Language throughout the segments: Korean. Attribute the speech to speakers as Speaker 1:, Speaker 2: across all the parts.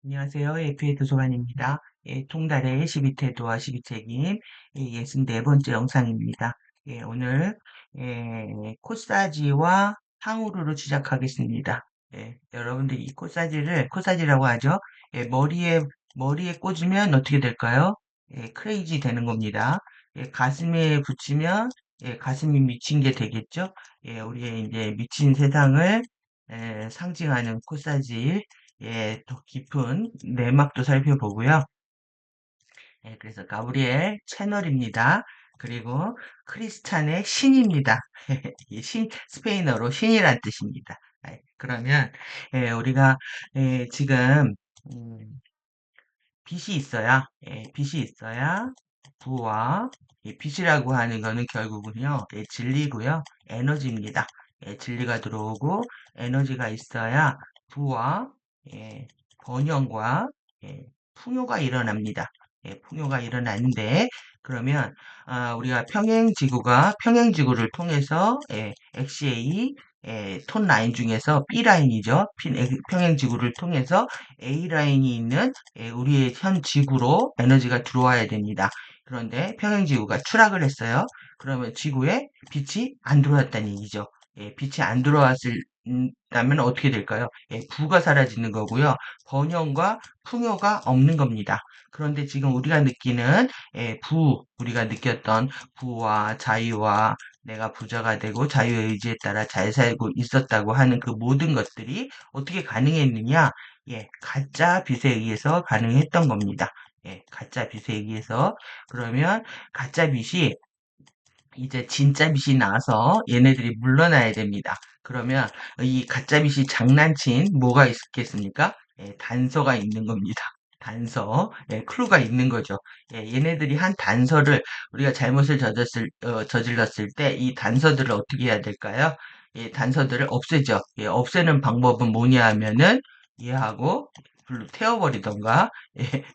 Speaker 1: 안녕하세요. FA 도서관입니다. 통달의 12태도와 12책임 64번째 영상입니다. 오늘 코사지와 탕후루를 시작하겠습니다. 여러분들 이 코사지라고 하죠. 머리에 꽂으면 어떻게 될까요? 크레이지 되는 겁니다. 가슴에 붙이면 가슴이 미친 게 되겠죠. 우리의 이제 미친 세상을 상징하는 코사지. 더 깊은 내막도 살펴보고요. 그래서 가브리엘 채널입니다. 그리고 크리스찬의 신입니다. 이 스페인어로 신이란 뜻입니다. 그러면 우리가 지금 음, 빛이 있어야 부와 빛이라고 하는 거는 결국은요, 진리고요, 에너지입니다. 진리가 들어오고 에너지가 있어야 부와 예, 번영과 예, 풍요가 일어납니다. 풍요가 일어나는데 그러면 우리가 평행지구를 통해서 XA 톤 라인 중에서 B 라인이죠. 평행지구를 통해서 A 라인이 있는 우리의 현 지구로 에너지가 들어와야 됩니다. 그런데 평행지구가 추락을 했어요. 그러면 지구에 빛이 안 들어왔다는 얘기죠. 빛이 안 들어왔다면 어떻게 될까요? 부가 사라지는 거고요. 번영과 풍요가 없는 겁니다. 그런데 지금 우리가 느꼈던 부와 자유와 내가 부자가 되고 자유의 의지에 따라 잘 살고 있었다고 하는 그 모든 것들이 어떻게 가능했느냐? 가짜 빛에 의해서 가능했던 겁니다. 가짜 빛에 의해서. 그러면 가짜 빛이 이제 진짜 빛이 나와서 얘네들이 물러나야 됩니다. 그러면 이 가짜 빛이 장난친 뭐가 있겠습니까? 단서가 있는 겁니다. 단서, 클루가 있는 거죠. 얘네들이 한 단서를 우리가 잘못을 저질렀을 때 이 단서들을 어떻게 해야 될까요? 단서들을 없애죠. 없애는 방법은 뭐냐 하면은 얘하고 불로 태워버리던가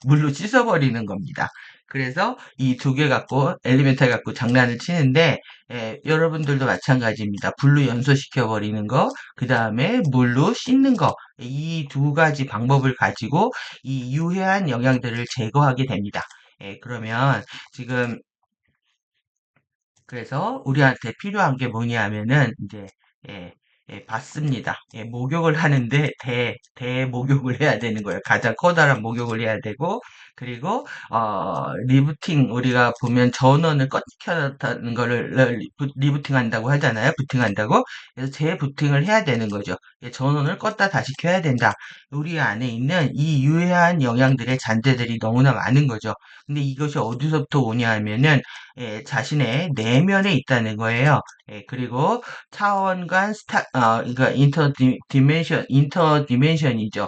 Speaker 1: 물로 씻어버리는 겁니다. 그래서 이 두 개 갖고 엘리멘탈 갖고 장난을 치는데 여러분들도 마찬가지입니다. 불로 연소시켜 버리는 거, 그 다음에 물로 씻는 거, 이 두 가지 방법을 가지고 이 유해한 영양들을 제거하게 됩니다. 그러면 지금 그래서 우리한테 필요한 게 뭐냐 하면은 이제 예, 받습니다. 목욕을 하는데 대목욕을 해야 되는 거예요. 가장 커다란 목욕을 해야 되고 그리고 리부팅 우리가 보면 전원을 꺼켜놓는 거를 리부팅 한다고 하잖아요. 부팅한다고. 그래서 재부팅을 해야 되는 거죠. 전원을 껐다 다시 켜야 된다. 우리 안에 있는 이 유해한 영양들의 잔재들이 너무나 많은 거죠. 근데 이것이 어디서부터 오냐 하면은 자신의 내면에 있다는 거예요. 그리고 차원 간 그러니까 인터 디멘션이죠.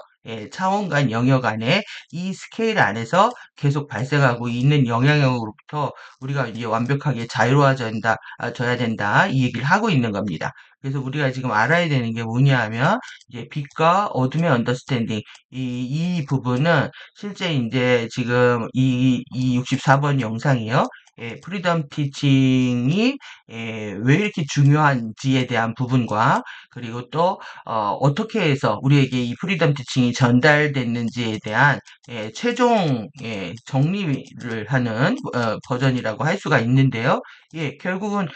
Speaker 1: 차원 간 영역 안에 이 스케일 안에서 계속 발생하고 있는 영향으로부터 우리가 이제 완벽하게 져야 된다. 이 얘기를 하고 있는 겁니다. 그래서 우리가 지금 알아야 되는 게 뭐냐 하면, 이제 빛과 어둠의 언더스탠딩, 이 부분은 실제 이제 지금 이 64번 영상이요. 프리덤 티칭이 왜 이렇게 중요한지에 대한 부분과 그리고 또 떻게 해서 우리에게 이 프리덤 티칭이 전달됐는지에 대한 최종 정리를 하는 버전이라고 할 수가 있는데요. 결국은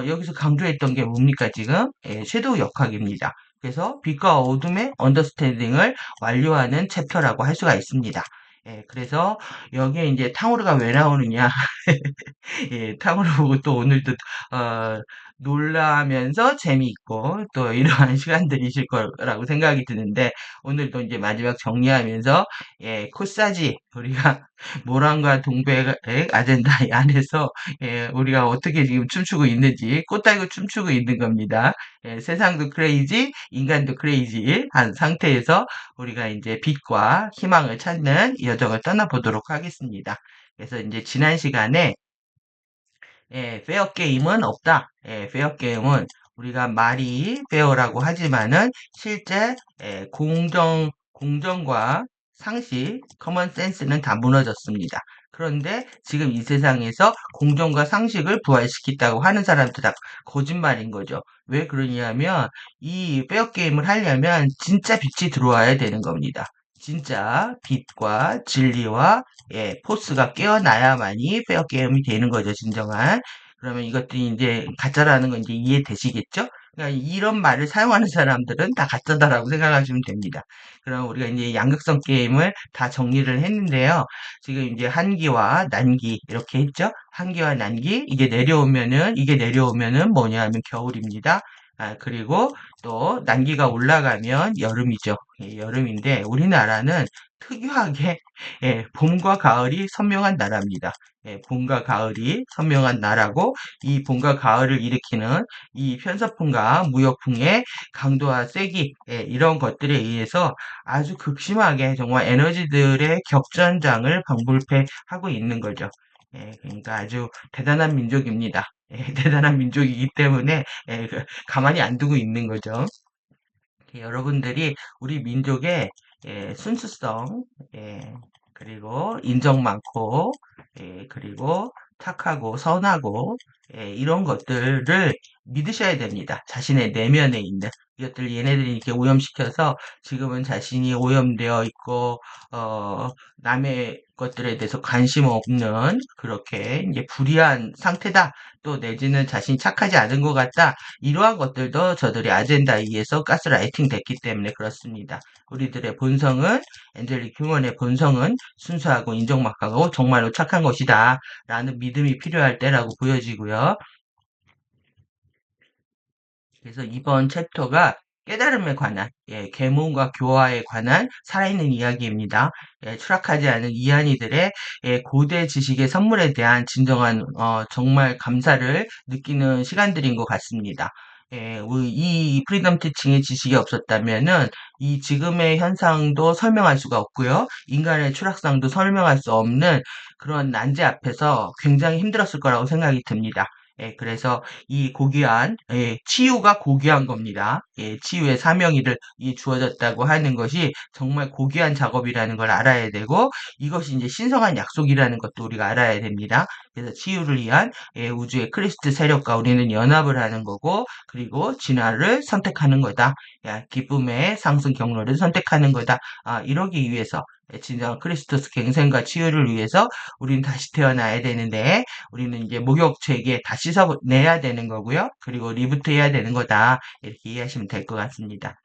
Speaker 1: 여기서 강조했던 게 뭡니까 지금? 섀도우 역학입니다. 그래서 빛과 어둠의 언더스탠딩을 완료하는 챕터라고 할 수가 있습니다. 그래서 여기에 이제 탕후루가 왜 나오느냐? 탕후루 보고 또 오늘도 어, 놀라면서 재미있고 또 이러한 시간들이실 거라고 생각이 드는데 오늘도 이제 마지막 정리하면서 코사지 우리가 모란과 동백의 아젠다 안에서 우리가 어떻게 지금 춤추고 있는지 꽃달고 춤추고 있는 겁니다. 세상도 크레이지, 인간도 크레이지 한 상태에서 우리가 이제 빛과 희망을 찾는 여정을 떠나보도록 하겠습니다. 그래서 이제 지난 시간에 페어 게임은 없다. 페어 게임은 우리가 말이 페어라고 하지만은 실제 공정과 상식, 커먼 센스는 다 무너졌습니다. 그런데 지금 이 세상에서 공정과 상식을 부활시켰다고 하는 사람들 다 거짓말인 거죠. 왜 그러냐면 이 페어 게임을 하려면 진짜 빛이 들어와야 되는 겁니다. 진짜 빛과 진리와 포스가 깨어나야만이 페어 게임이 되는 거죠, 진정한. 그러면 이것들이 이제 가짜라는 건 이제 이해되시겠죠? 그러니까 이런 말을 사용하는 사람들은 다 가짜다라고 생각하시면 됩니다. 그럼 우리가 이제 양극성 게임을 다 정리를 했는데요. 지금 이제 한기와 난기 이렇게 했죠? 한기와 난기 이게 내려오면은 뭐냐 하면 겨울입니다. 그리고 또 난기가 올라가면 여름이죠. 여름인데 우리나라는 특유하게 봄과 가을이 선명한 나라입니다. 봄과 가을이 선명한 나라고 이 봄과 가을을 일으키는 이 편서풍과 무역풍의 강도와 세기 이런 것들에 의해서 아주 극심하게 정말 에너지들의 격전장을 방불케하고 있는 거죠. 그러니까 아주 대단한 민족입니다. 대단한 민족이기 때문에 가만히 안 두고 있는 거죠. 여러분들이 우리 민족의 순수성, 예, 그리고 인정 많고, 그리고 착하고 선하고, 이런 것들을 믿으셔야 됩니다. 자신의 내면에 있는 이것들 얘네들이 이렇게 오염시켜서 지금은 자신이 오염되어 있고, 남의 것들에 대해서 관심 없는 그렇게 이제 불의한 상태다. 또 내지는 자신이 착하지 않은 것 같다. 이러한 것들도 저들의 아젠다에 의해서 가스라이팅 됐기 때문에 그렇습니다. 우리들의 본성은, 엔젤릭 휴먼의 본성은 순수하고 인정막하고 정말로 착한 것이다. 라는 믿음이 필요할 때라고 보여지고요. 그래서 이번 챕터가 깨달음에 관한, 계몽과 교화에 관한 살아있는 이야기입니다. 추락하지 않은 이한이들의 고대 지식의 선물에 대한 진정한, 정말 감사를 느끼는 시간들인 것 같습니다. 이 프리덤 티칭의 지식이 없었다면은 이 지금의 현상도 설명할 수가 없고요. 인간의 추락상도 설명할 수 없는 그런 난제 앞에서 굉장히 힘들었을 거라고 생각이 듭니다. 그래서 이 고귀한 치유가 고귀한 겁니다. 치유의 사명이 주어졌다고 하는 것이 정말 고귀한 작업이라는 걸 알아야 되고 이것이 이제 신성한 약속이라는 것도 우리가 알아야 됩니다. 그래서 치유를 위한 우주의 크리스트 세력과 우리는 연합을 하는 거고 그리고 진화를 선택하는 거다. 기쁨의 상승 경로를 선택하는 거다. 이러기 위해서 진정 크리스토스 갱생과 치유를 위해서 우리는 다시 태어나야 되는데 우리는 이제 목욕제기에 다 씻어내야 되는 거고요. 그리고 리부트 해야 되는 거다. 이렇게 이해하시면 될 것 같습니다.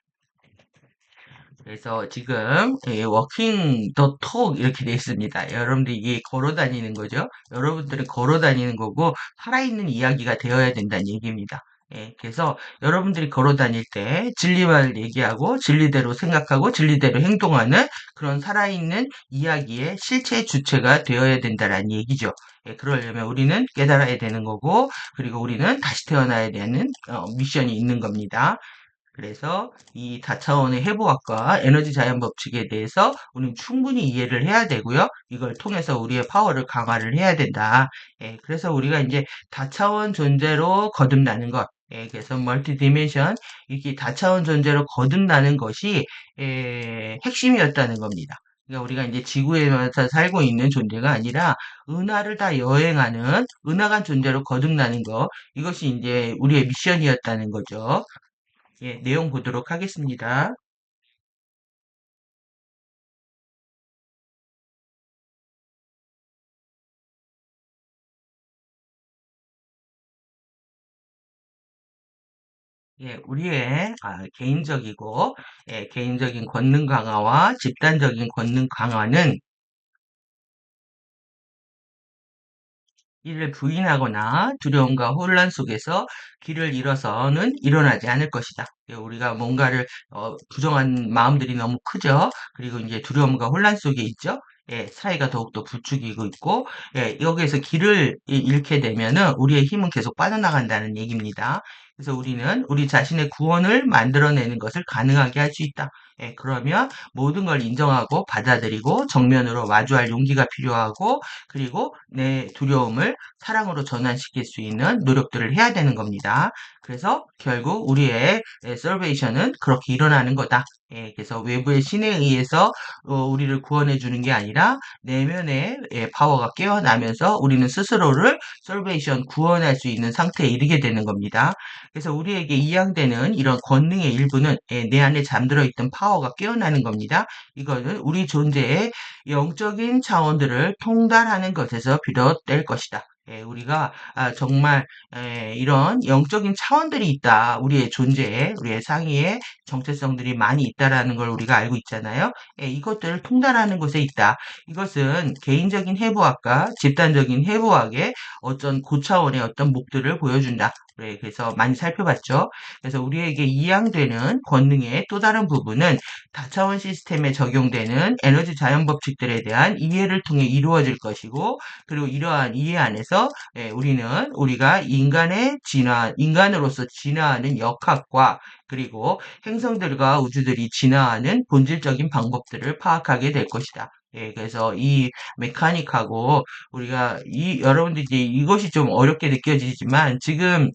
Speaker 1: 그래서 지금 워킹 더 톡 이렇게 돼 있습니다. 여러분들 이게 걸어 다니는 거죠. 여러분들은 걸어 다니는 거고 살아있는 이야기가 되어야 된다는 얘기입니다. 그래서 여러분들이 걸어 다닐 때 진리만을 얘기하고 진리대로 생각하고 진리대로 행동하는 그런 살아있는 이야기의 실체 주체가 되어야 된다는 얘기죠. 그러려면 우리는 깨달아야 되는 거고 그리고 우리는 다시 태어나야 되는 미션이 있는 겁니다. 그래서 이 다차원의 해부학과 에너지 자연 법칙에 대해서 우리는 충분히 이해를 해야 되고요. 이걸 통해서 우리의 파워를 강화를 해야 된다. 그래서 우리가 이제 다차원 존재로 거듭나는 것. 그래서 멀티 디멘션 이렇게 다차원 존재로 거듭나는 것이 핵심이었다는 겁니다. 그러니까 우리가 이제 지구에만 살고 있는 존재가 아니라 은하를 다 여행하는 은하간 존재로 거듭나는 것. 이것이 이제 우리의 미션이었다는 거죠. 내용 보도록 하겠습니다. 우리의 개인적이고 개인적인 권능 강화와 집단적인 권능 강화는 이를 부인하거나 두려움과 혼란 속에서 길을 잃어서는 일어나지 않을 것이다. 우리가 뭔가를 부정한 마음들이 너무 크죠. 그리고 이제 두려움과 혼란 속에 있죠. 사이가 더욱더 부추기고 있고 여기에서 길을 잃게 되면은 우리의 힘은 계속 빠져나간다는 얘기입니다. 그래서 우리는 우리 자신의 구원을 만들어내는 것을 가능하게 할 수 있다. 그러면 모든 걸 인정하고 받아들이고 정면으로 마주할 용기가 필요하고 그리고 내 두려움을 사랑으로 전환시킬 수 있는 노력들을 해야 되는 겁니다. 그래서 결국 우리의 솔베이션은 그렇게 일어나는 거다. 그래서 외부의 신에 의해서 우리를 구원해 주는 게 아니라 내면의 파워가 깨어나면서 우리는 스스로를 솔베이션 구원할 수 있는 상태에 이르게 되는 겁니다. 그래서 우리에게 이양되는 이런 권능의 일부는 내 안에 잠들어 있던 파워가 깨어나는 겁니다. 이거는 우리 존재의 영적인 차원들을 통달하는 것에서 비롯될 것이다. 우리가 정말 이런 영적인 차원들이 있다. 우리의 존재에, 우리의 상위에 정체성들이 많이 있다라는 걸 우리가 알고 있잖아요. 이것들을 통달하는 곳에 있다. 이것은 개인적인 해부학과 집단적인 해부학의 어떤 고차원의 어떤 목들을 보여준다. 그래서 많이 살펴봤죠. 그래서 우리에게 이양되는 권능의 또 다른 부분은 다차원 시스템에 적용되는 에너지 자연 법칙들에 대한 이해를 통해 이루어질 것이고, 그리고 이러한 이해 안에서 우리는 우리가 인간으로서 진화하는 역학과 그리고 행성들과 우주들이 진화하는 본질적인 방법들을 파악하게 될 것이다. 그래서 이 메카닉하고 우리가 여러분들이 이제 이것이 좀 어렵게 느껴지지만 지금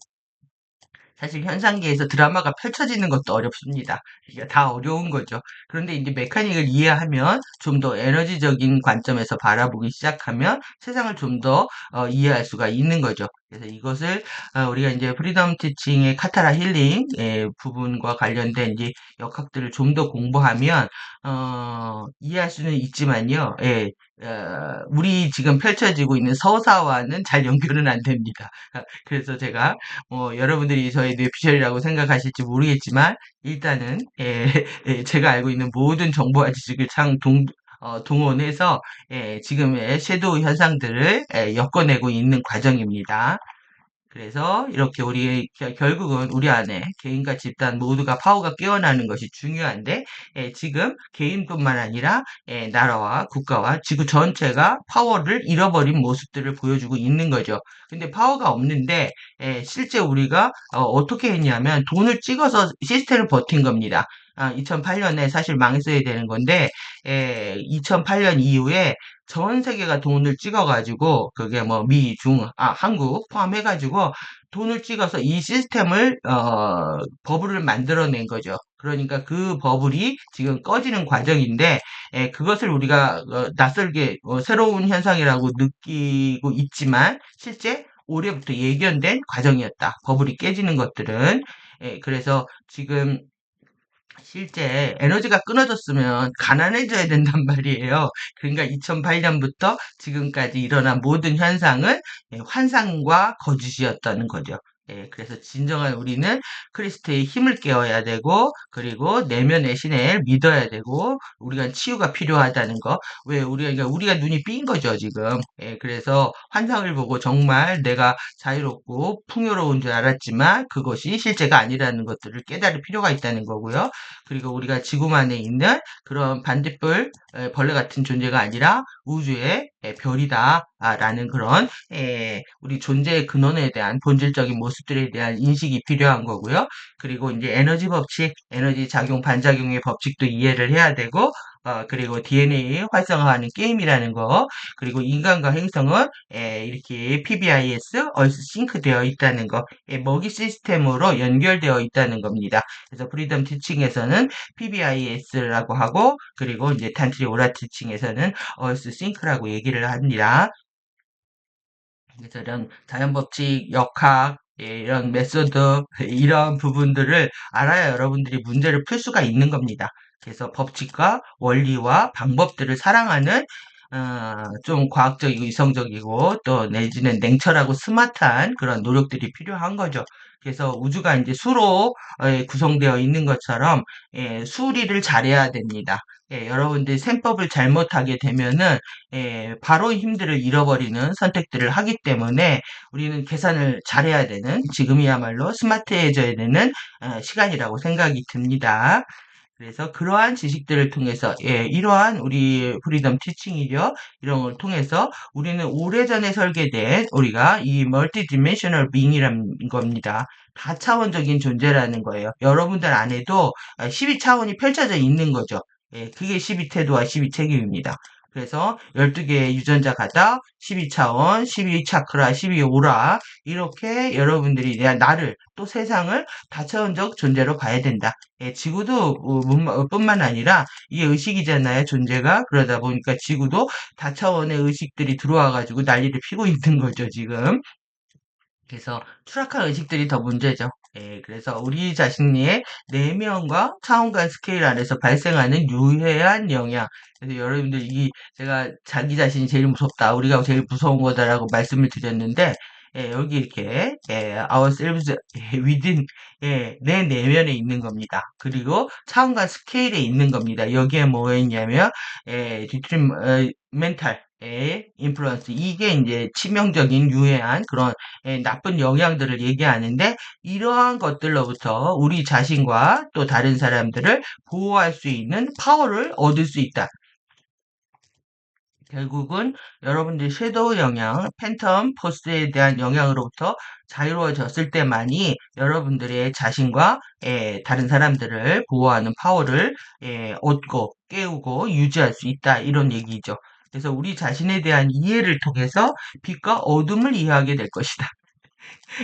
Speaker 1: 사실 현상계에서 드라마가 펼쳐지는 것도 어렵습니다. 이게 다 어려운 거죠. 그런데 이제 메카닉을 이해하면 좀 더 에너지적인 관점에서 바라보기 시작하면 세상을 좀 더 이해할 수가 있는 거죠. 그래서 이것을 우리가 이제 프리덤 티칭의 카타라 힐링 부분과 관련된 이제 역학들을 좀 더 공부하면 이해할 수는 있지만요. 우리 지금 펼쳐지고 있는 서사와는 잘 연결은 안 됩니다. 그래서 제가 여러분들이 저의 뇌피셜이라고 생각하실지 모르겠지만, 일단은, 제가 알고 있는 모든 정보와 지식을 동원해서, 지금의 섀도우 현상들을, 엮어내고 있는 과정입니다. 그래서 이렇게 결국은 우리 안에 개인과 집단 모두가 파워가 깨어나는 것이 중요한데, 지금 개인뿐만 아니라 나라와 국가와 지구 전체가 파워를 잃어버린 모습들을 보여주고 있는 거죠. 근데 파워가 없는데 실제 우리가 떻게 했냐면 돈을 찍어서 시스템을 버틴 겁니다. 2008년에 사실 망했어야 되는 건데 2008년 이후에 전 세계가 돈을 찍어가지고, 그게 뭐, 한국 포함해가지고, 돈을 찍어서 이 시스템을, 버블을 만들어낸 거죠. 그러니까 그 버블이 지금 꺼지는 과정인데, 그것을 우리가, 낯설게, 새로운 현상이라고 느끼고 있지만, 실제 올해부터 예견된 과정이었다. 버블이 깨지는 것들은. 그래서 지금 실제 에너지가 끊어졌으면 가난해져야 된단 말이에요. 그러니까 2008년부터 지금까지 일어난 모든 현상은 환상과 거짓이었다는 거죠. 그래서 진정한 우리는 크리스트의 힘을 깨어야 되고, 그리고 내면의 신을 믿어야 되고, 우리가 치유가 필요하다는 거. 왜 그러니까 우리가 눈이 삔인 거죠, 지금. 그래서 환상을 보고 정말 내가 자유롭고 풍요로운 줄 알았지만 그것이 실제가 아니라는 것들을 깨달을 필요가 있다는 거고요. 그리고 우리가 지구만에 있는 그런 반딧불 벌레 같은 존재가 아니라 우주의 별이다라는 그런 우리 존재의 근원에 대한 본질적인 모습들에 대한 인식이 필요한 거고요. 그리고 이제 에너지 법칙, 에너지 작용 반작용의 법칙도 이해를 해야 되고 그리고 DNA 활성화하는 게임이라는 거, 그리고 인간과 행성은 이렇게 PBIS, 얼스 싱크 되어 있다는 거, 먹이 시스템으로 연결되어 있다는 겁니다. 그래서 프리덤 티칭에서는 PBIS라고 하고, 그리고 이제 탄트리 오라 티칭에서는 얼스 싱크라고 얘기를 합니다. 그래서 이런 자연법칙, 역학, 이런 메소드, 이런 부분들을 알아야 여러분들이 문제를 풀 수가 있는 겁니다. 그래서 법칙과 원리와 방법들을 사랑하는 좀 과학적이고 이성적이고 또 내지는 냉철하고 스마트한 그런 노력들이 필요한 거죠. 그래서 우주가 이제 수로 구성되어 있는 것처럼 수리를 잘해야 됩니다. 여러분들이 셈법을 잘못하게 되면은 바로 힘들을 잃어버리는 선택들을 하기 때문에 우리는 계산을 잘해야 되는 지금이야말로 스마트해져야 되는 시간이라고 생각이 듭니다. 그래서 그러한 지식들을 통해서 이러한 우리 프리덤 티칭이죠. 이런 걸 통해서 우리는 오래전에 설계된 우리가 이 멀티 디멘셔널 빙이라는 겁니다. 다차원적인 존재라는 거예요. 여러분들 안에도 12차원이 펼쳐져 있는 거죠. 그게 12태도와 12책임입니다. 그래서 12개의 유전자 가닥, 12차원, 12차크라, 12오라 이렇게 여러분들이 나를 또 세상을 다차원적 존재로 봐야 된다. 지구도 뿐만 아니라 이게 의식이잖아요, 존재가. 그러다 보니까 지구도 다차원의 의식들이 들어와가지고 난리를 피고 있는 거죠, 지금. 그래서 추락한 의식들이 더 문제죠. 예, 그래서 우리 자신의 내면과 차원과 스케일 안에서 발생하는 유해한 영향. 그래서 여러분들 제가 자기 자신이 제일 무섭다, 우리가 제일 무서운 거다라고 말씀을 드렸는데, 예, 여기 이렇게 ourselves within, 내 내면에 있는 겁니다. 그리고 차원과 스케일에 있는 겁니다. 여기에 뭐가 있냐면 디트리멘탈 인플루언스, 이게 이제 치명적인 유해한 그런 나쁜 영향들을 얘기하는데, 이러한 것들로부터 우리 자신과 또 다른 사람들을 보호할 수 있는 파워를 얻을 수 있다. 결국은 여러분들 섀도우 영향, 팬텀 포스에 대한 영향으로부터 자유로워졌을 때만이 여러분들의 자신과 다른 사람들을 보호하는 파워를 얻고 깨우고 유지할 수 있다, 이런 얘기죠. 그래서 우리 자신에 대한 이해를 통해서 빛과 어둠을 이해하게 될 것이다.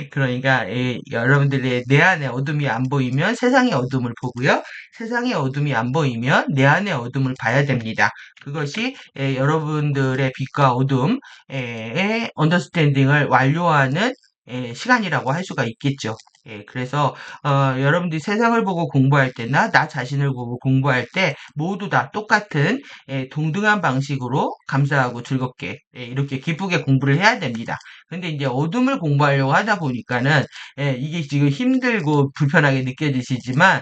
Speaker 1: 그러니까 여러분들의 내 안에 어둠이 안 보이면 세상의 어둠을 보고요. 세상의 어둠이 안 보이면 내 안의 어둠을 봐야 됩니다. 그것이 여러분들의 빛과 어둠의 언더스탠딩을 완료하는 시간이라고 할 수가 있겠죠. 그래서 여러분들이 세상을 보고 공부할 때나 나 자신을 보고 공부할 때 모두 다 똑같은 동등한 방식으로 감사하고 즐겁게 이렇게 기쁘게 공부를 해야 됩니다. 근데 이제 어둠을 공부하려고 하다 보니까는 이게 지금 힘들고 불편하게 느껴지시지만,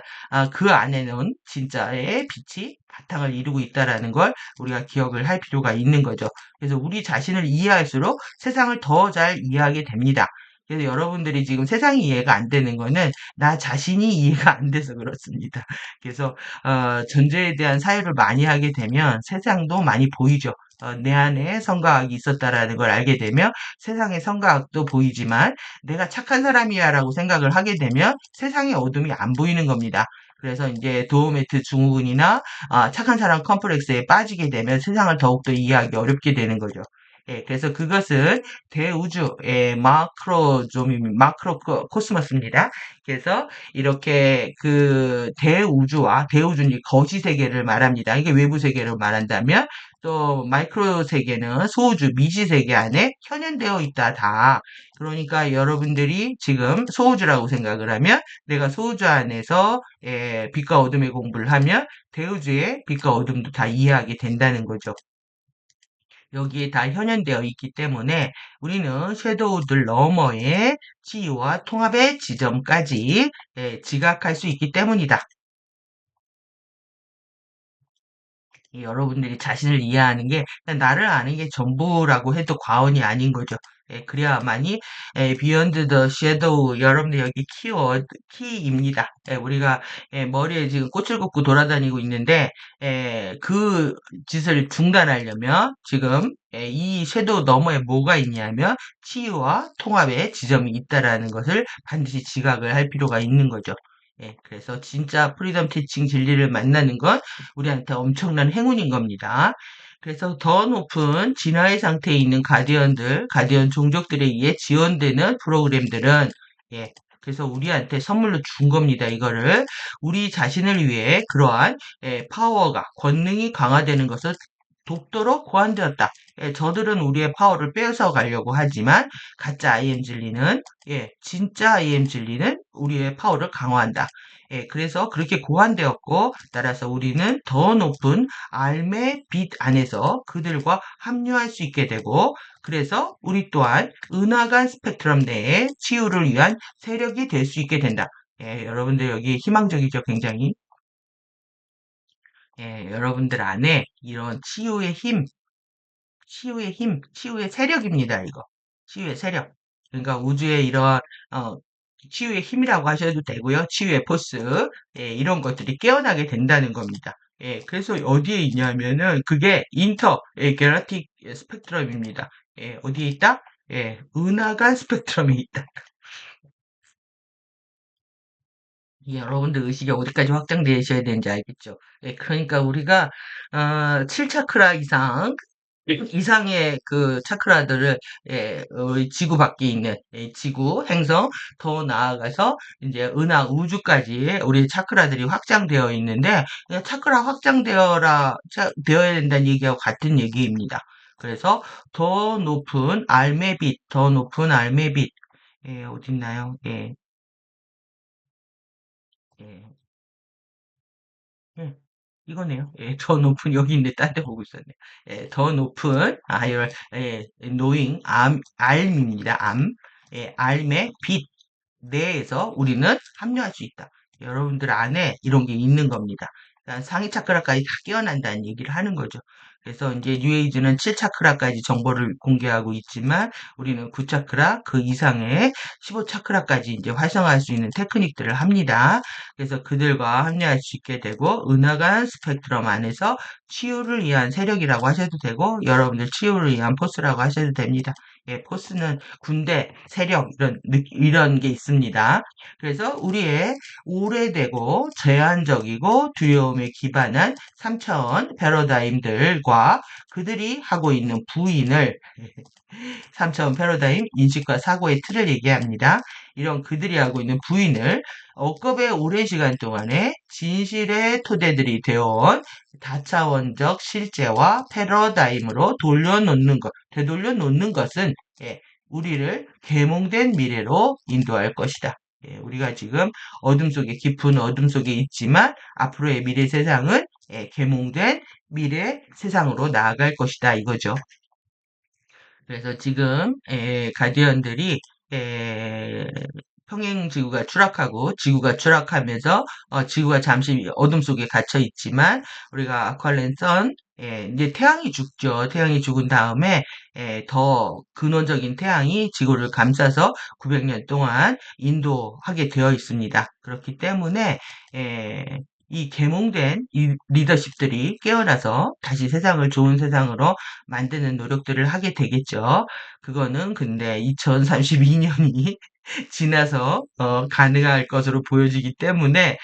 Speaker 1: 그 안에는 진짜의 빛이 바탕을 이루고 있다라는 걸 우리가 기억을 할 필요가 있는 거죠. 그래서 우리 자신을 이해할수록 세상을 더 잘 이해하게 됩니다. 그래서 여러분들이 지금 세상이 이해가 안 되는 거는 나 자신이 이해가 안 돼서 그렇습니다. 그래서 존재에 대한 사유를 많이 하게 되면 세상도 많이 보이죠. 내 안에 성과학이 있었다라는 걸 알게 되면 세상의 성과학도 보이지만, 내가 착한 사람이야라고 생각을 하게 되면 세상의 어둠이 안 보이는 겁니다. 그래서 이제 도어매트 증후군이나 착한 사람 컴플렉스에 빠지게 되면 세상을 더욱더 이해하기 어렵게 되는 거죠. 그래서 그것은 대우주의 마크로 코스모스입니다. 그래서 이렇게 그 대우주와 대우주는 거시 세계를 말합니다. 이게 외부 세계를 말한다면, 또 마이크로 세계는 소우주 미시 세계 안에 현현되어 있다 다. 그러니까 여러분들이 지금 소우주라고 생각을 하면, 내가 소우주 안에서 빛과 어둠의 공부를 하면 대우주의 빛과 어둠도 다 이해하게 된다는 거죠. 여기에 다 현현되어 있기 때문에 우리는 섀도우들 너머의 치유와 통합의 지점까지 지각할 수 있기 때문이다. 여러분들이 자신을 이해하는 게, 그냥 나를 아는 게 전부라고 해도 과언이 아닌 거죠. 그래야만이 비욘드 더 섀도우, 여러분들 여기 키입니다. 우리가 머리에 지금 꽃을 꽂고 돌아다니고 있는데, 그 짓을 중단하려면 지금 이 섀도우 너머에 뭐가 있냐면 치유와 통합의 지점이 있다라는 것을 반드시 지각을 할 필요가 있는 거죠. 그래서 진짜 프리덤 티칭 진리를 만나는 건 우리한테 엄청난 행운인 겁니다. 그래서 더 높은 진화의 상태에 있는 가디언 종족들에 의해 지원되는 프로그램들은, 예, 그래서 우리한테 선물로 준 겁니다. 이거를 우리 자신을 위해 그러한 파워가, 권능이 강화되는 것을 돕도록 고안되었다. 저들은 우리의 파워를 빼앗아 가려고 하지만 가짜 IM 진리는, 진짜 IM 진리는 우리의 파워를 강화한다. 그래서 그렇게 고안되었고, 따라서 우리는 더 높은 알의 빛 안에서 그들과 합류할 수 있게 되고, 그래서 우리 또한 은하간 스펙트럼 내에 치유를 위한 세력이 될 수 있게 된다. 여러분들 여기 희망적이죠, 굉장히. 여러분들 안에 이런 치유의 세력입니다, 이거. 치유의 세력. 그러니까 우주의 이런, 어, 치유의 힘이라고 하셔도 되고요. 치유의 포스. 이런 것들이 깨어나게 된다는 겁니다. 그래서 어디에 있냐면은, 그게 갤럭틱 스펙트럼입니다. 어디에 있다? 은하간 스펙트럼에 있다. 여러분들 의식이 어디까지 확장되셔야 되는지 알겠죠? 그러니까 우리가 7차크라 이상의 그 차크라들을 지구 밖에 있는 지구, 행성, 더 나아가서 이제 은하, 우주까지 우리 차크라들이 확장되어 있는데, 차크라 되어야 된다는 얘기하고 같은 얘기입니다. 그래서 더 높은 알매빛, 어딨나요? 예, 예, 이거네요. 더 높은, 여기 있는데 딴데 보고 있었네. 더 높은, 노잉, 암입니다. 암. 암의 빛 내에서 우리는 합류할 수 있다. 여러분들 안에 이런 게 있는 겁니다. 그러니까 상위 차크라까지 다 깨어난다는 얘기를 하는 거죠. 그래서 이제 뉴에이지는 7 차크라까지 정보를 공개하고 있지만 우리는 9 차크라 그 이상의 15 차크라까지 이제 활성화할 수 있는 테크닉들을 합니다. 그래서 그들과 합류할 수 있게 되고 은하간 스펙트럼 안에서 치유를 위한 세력이라고 하셔도 되고 여러분들 치유를 위한 포스라고 하셔도 됩니다. 포스는 군대, 세력 이런 게 있습니다. 그래서 우리의 오래되고 제한적이고 두려움에 기반한 3차원 패러다임들과 그들이 하고 있는 부인을 3차원 패러다임 인식과 사고의 틀을 얘기합니다. 이런 그들이 하고 있는 부인을 억겁의 오랜 시간 동안에 진실의 토대들이 되어온 다차원적 실제와 패러다임으로 돌려놓는 것, 되돌려 놓는 것은 우리를 계몽된 미래로 인도할 것이다. 우리가 지금 어둠 속에 깊은 어둠 속에 있지만 앞으로의 미래 세상은 계몽된 미래 세상으로 나아갈 것이다 이거죠. 그래서 지금 가디언들이 에, 평행 지구가 추락하고 지구가 추락하면서 지구가 잠시 어둠 속에 갇혀 있지만 우리가 아쿠아랜선 이제 태양이 죽죠. 태양이 죽은 다음에 더 근원적인 태양이 지구를 감싸서 900년 동안 인도하게 되어 있습니다. 그렇기 때문에 에, 이 계몽된 이 리더십들이 깨어나서 다시 세상을 좋은 세상으로 만드는 노력들을 하게 되겠죠. 그거는 근데 2032년이 지나서 가능할 것으로 보여지기 때문에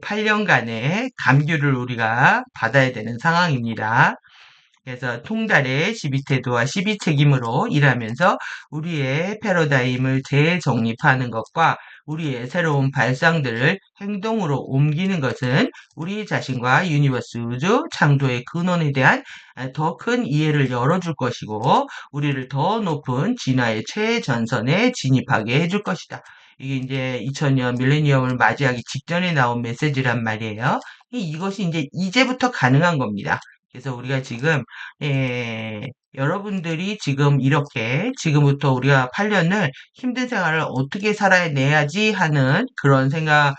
Speaker 1: 8년간의 감규를 우리가 받아야 되는 상황입니다. 그래서 통달의 12태도와 12책임으로 일하면서 우리의 패러다임을 재정립하는 것과 우리의 새로운 발상들을 행동으로 옮기는 것은 우리 자신과 유니버스 우주 창조의 근원에 대한 더 큰 이해를 열어줄 것이고 우리를 더 높은 진화의 최전선에 진입하게 해줄 것이다. 이게 이제 2000년 밀레니엄을 맞이하기 직전에 나온 메시지란 말이에요. 이것이 이제 이제부터 가능한 겁니다. 그래서 우리가 지금 여러분들이 지금 이렇게 지금부터 우리가 8년을 힘든 생활을 어떻게 살아내야지 하는 그런 생각은